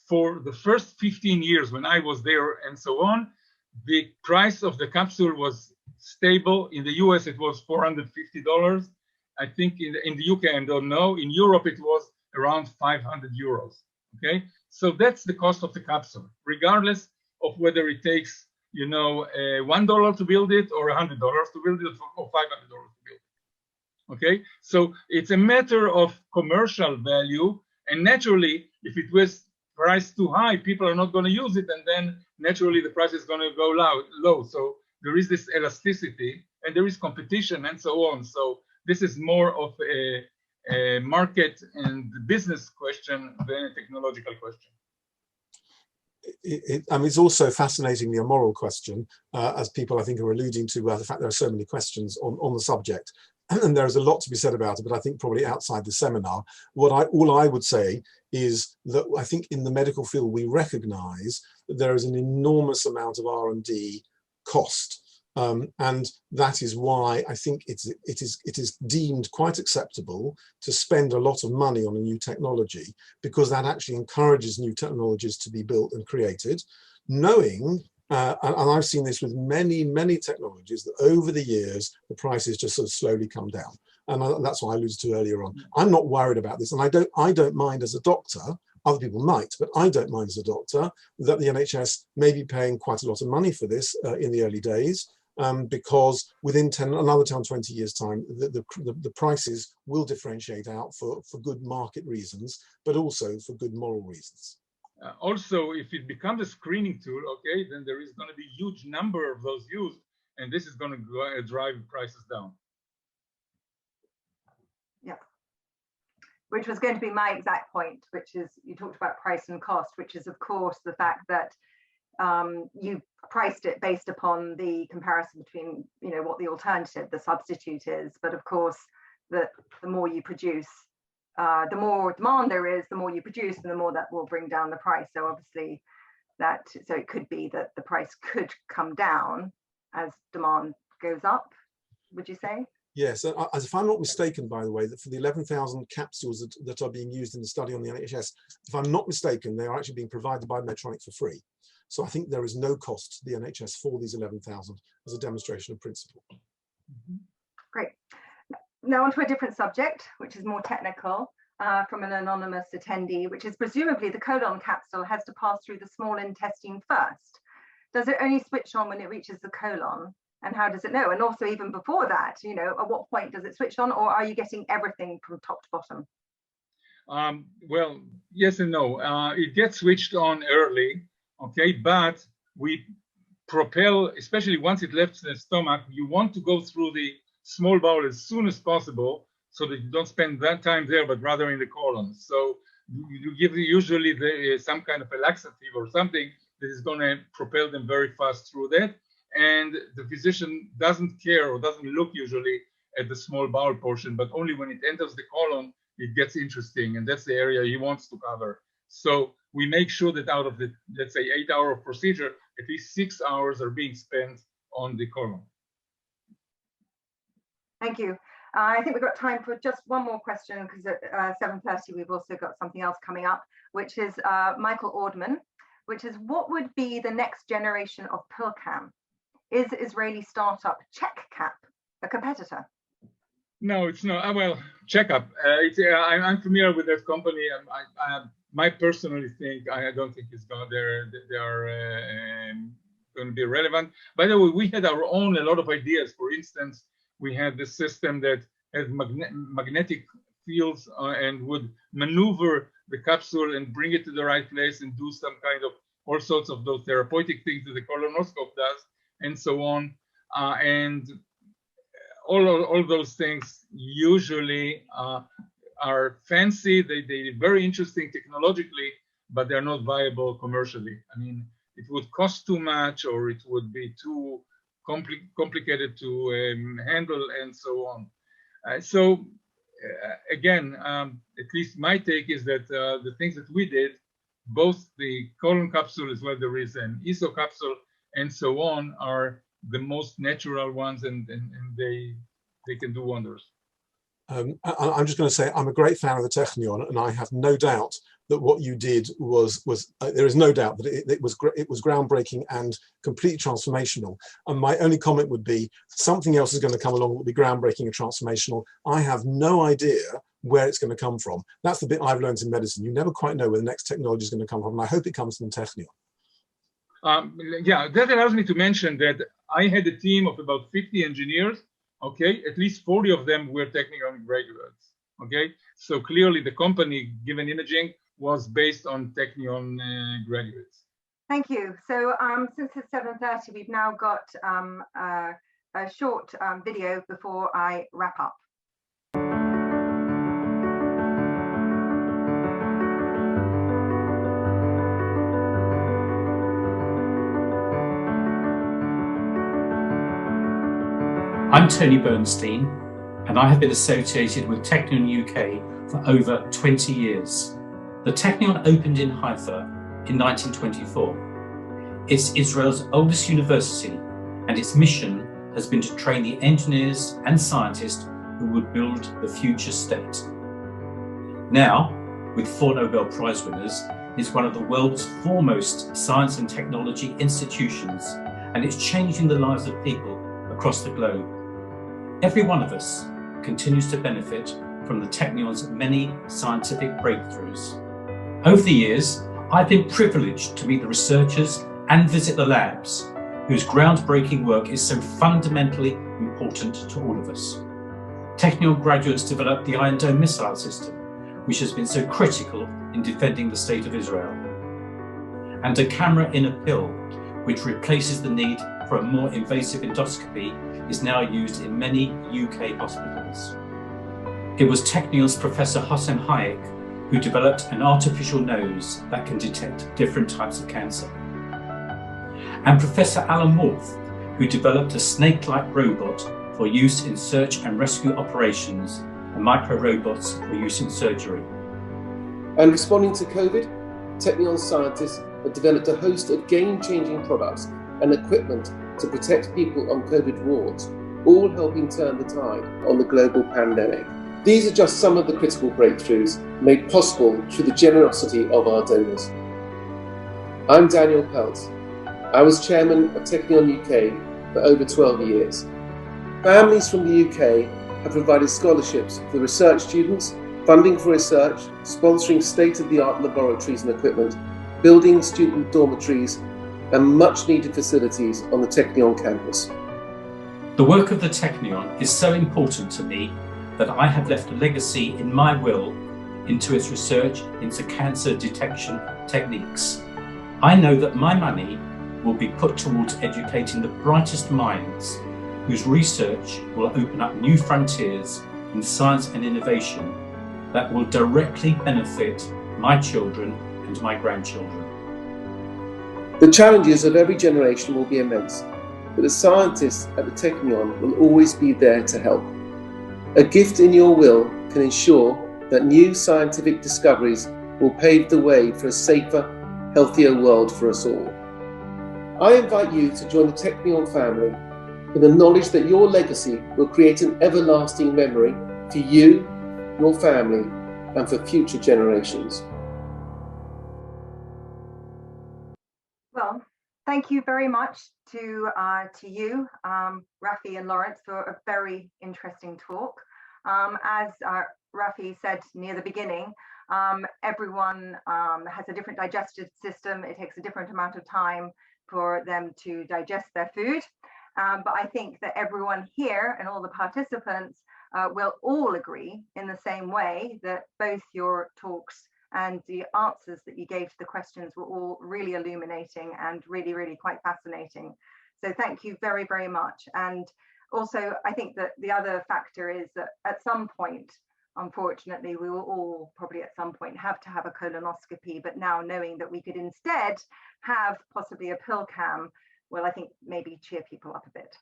for the first 15 years when I was there and so on, the price of the capsule was stable. In the US, it was $450. I think in the UK, I don't know. In Europe, it was around 500 euros, okay? So that's the cost of the capsule, regardless of whether it takes, you know, $1 to build it or $100 to build it or $500 to build it. Okay, so it's a matter of commercial value, and naturally, if it was priced too high, people are not going to use it, and then naturally the price is going to go low. So there is this elasticity, and there is competition, and so on. So this is more of a market and business question than a technological question. I mean, it's also fascinatingly a moral question, as people I think are alluding to the fact there are so many questions on the subject. And there is a lot to be said about it, but I think probably outside the seminar, all I would say is that I think in the medical field we recognize that there is an enormous amount of R&D cost. And that is why I think it is deemed quite acceptable to spend a lot of money on a new technology, because that actually encourages new technologies to be built and created, knowing And I've seen this with many, many technologies that over the years, the prices just sort of slowly come down. And that's what I alluded to earlier on. I'm not worried about this. And I don't mind as a doctor, other people might, but I don't mind as a doctor that the NHS may be paying quite a lot of money for this in the early days, because within another 10, 20 years time, the prices will differentiate out for good market reasons, but also for good moral reasons. Also, if it becomes a screening tool, okay, then there is going to be a huge number of those used, and this is going to drive prices down. Yeah, which was going to be my exact point, which is you talked about price and cost, which is of course the fact that you priced it based upon the comparison between, you know, what the alternative, the substitute is, but of course the more you produce, the more demand there is, the more you produce, and the more that will bring down the price. So obviously so it could be that the price could come down as demand goes up, would you say? Yes, as if I'm not mistaken, by the way, that for the 11,000 capsules that are being used in the study on the NHS, if I'm not mistaken, they are actually being provided by Medtronic for free. So I think there is no cost to the NHS for these 11,000 as a demonstration of principle. Great. Now onto a different subject, which is more technical, from an anonymous attendee, which is presumably the colon capsule has to pass through the small intestine first. Does it only switch on when it reaches the colon? And how does it know? And also even before that, you know, at what point does it switch on, or are you getting everything from top to bottom? Well, yes and no. It gets switched on early, okay, but we propel, especially once it left the stomach, you want to go through the small bowel as soon as possible so that you don't spend that time there, but rather in the colon. So you give usually some kind of a laxative or something that is going to propel them very fast through that. And the physician doesn't care or doesn't look usually at the small bowel portion, but only when it enters the colon, it gets interesting. And that's the area he wants to cover. So we make sure that out of the, let's say, 8-hour procedure, at least 6 hours are being spent on the colon. Thank you. I think we've got time for just one more question, because at 7:30 we've also got something else coming up, which is Michael Ordman, which is what would be the next generation of PillCam? Is Israeli startup CheckCap a competitor? No, it's not. Well, Checkup. I'm familiar with that company. I personally think I don't think it's going. They are going to be relevant. By the way, we had our own a lot of ideas. For instance, we had this system that has magnetic fields and would maneuver the capsule and bring it to the right place and do some kind of all sorts of those therapeutic things that the colonoscope does, and so on. And all those things usually are fancy. They're very interesting technologically, but they're not viable commercially. I mean, it would cost too much, or it would be too complicated to handle, and so on. Again, at least my take is that the things that we did, both the colon capsule as well, there is an ESO capsule, and so on, are the most natural ones, and they can do wonders. I'm just going to say I'm a great fan of the Technion, and I have no doubt that what you did was there is no doubt that it was groundbreaking and completely transformational. And my only comment would be something else is going to come along that will be groundbreaking and transformational. I have no idea where it's going to come from. That's the bit I've learned in medicine. You never quite know where the next technology is going to come from, and I hope it comes from Technion. Yeah, that allows me to mention that I had a team of about 50 engineers. Okay, at least 40 of them were Technion graduates. Okay, so clearly the company, Given Imaging, was based on Technion graduates. Thank you. So since it's 7:30, we've now got a short video before I wrap up. I'm Tony Bernstein, and I have been associated with Technion UK for over 20 years. The Technion opened in Haifa in 1924. It's Israel's oldest university, and its mission has been to train the engineers and scientists who would build the future state. Now, with 4 Nobel Prize winners, is one of the world's foremost science and technology institutions, and it's changing the lives of people across the globe. Every one of us continues to benefit from the Technion's many scientific breakthroughs. Over the years, I've been privileged to meet the researchers and visit the labs whose groundbreaking work is so fundamentally important to all of us. Technion graduates developed the Iron Dome missile system, which has been so critical in defending the state of Israel. And a camera in a pill, which replaces the need for a more invasive endoscopy, is now used in many UK hospitals. It was Technion's Professor Hossein Hayek who developed an artificial nose that can detect different types of cancer. And Professor Alan Wolf, who developed a snake-like robot for use in search and rescue operations and micro-robots for use in surgery. And responding to COVID, Technion scientists have developed a host of game-changing products and equipment to protect people on COVID wards, all helping turn the tide on the global pandemic. These are just some of the critical breakthroughs made possible through the generosity of our donors. I'm Daniel Pelt. I was chairman of Technion UK for over 12 years. Families from the UK have provided scholarships for research students, funding for research, sponsoring state-of-the-art laboratories and equipment, building student dormitories, and much needed facilities on the Technion campus. The work of the Technion is so important to me that I have left a legacy in my will into its research into cancer detection techniques. I know that my money will be put towards educating the brightest minds whose research will open up new frontiers in science and innovation that will directly benefit my children and my grandchildren. The challenges of every generation will be immense, but the scientists at the Technion will always be there to help. A gift in your will can ensure that new scientific discoveries will pave the way for a safer, healthier world for us all. I invite you to join the Technion family in the knowledge that your legacy will create an everlasting memory for you, your family, and for future generations. Well, thank you very much to you, Rafi and Lawrence, for a very interesting talk. As Rafi said near the beginning, everyone has a different digestive system. It takes a different amount of time for them to digest their food. But I think that everyone here and all the participants will all agree in the same way that both your talks and the answers that you gave to the questions were all really illuminating and really, really quite fascinating. So thank you very, very much. And also, I think that the other factor is that at some point, unfortunately, we will all probably at some point have to have a colonoscopy, but now knowing that we could instead have possibly a pill cam, well, I think maybe cheer people up a bit.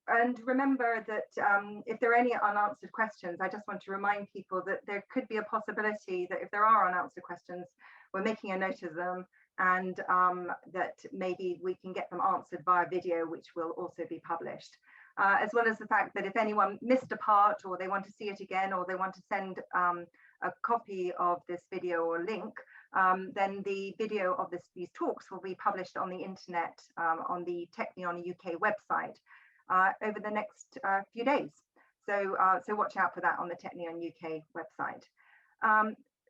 And remember that if there are any unanswered questions, I just want to remind people that there could be a possibility that if there are unanswered questions, we're making a note of them, and that maybe we can get them answered via video, which will also be published. As well as the fact that if anyone missed a part, or they want to see it again, or they want to send a copy of this video or link, then the video of these talks will be published on the internet on the Technion UK website over the next few days. So watch out for that on the Technion UK website.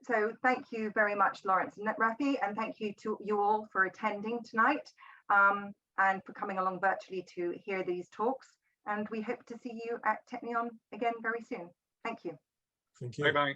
So thank you very much, Lawrence and Rafi, and thank you to you all for attending tonight and for coming along virtually to hear these talks. And we hope to see you at Technion again very soon. Thank you. Thank you. Bye-bye.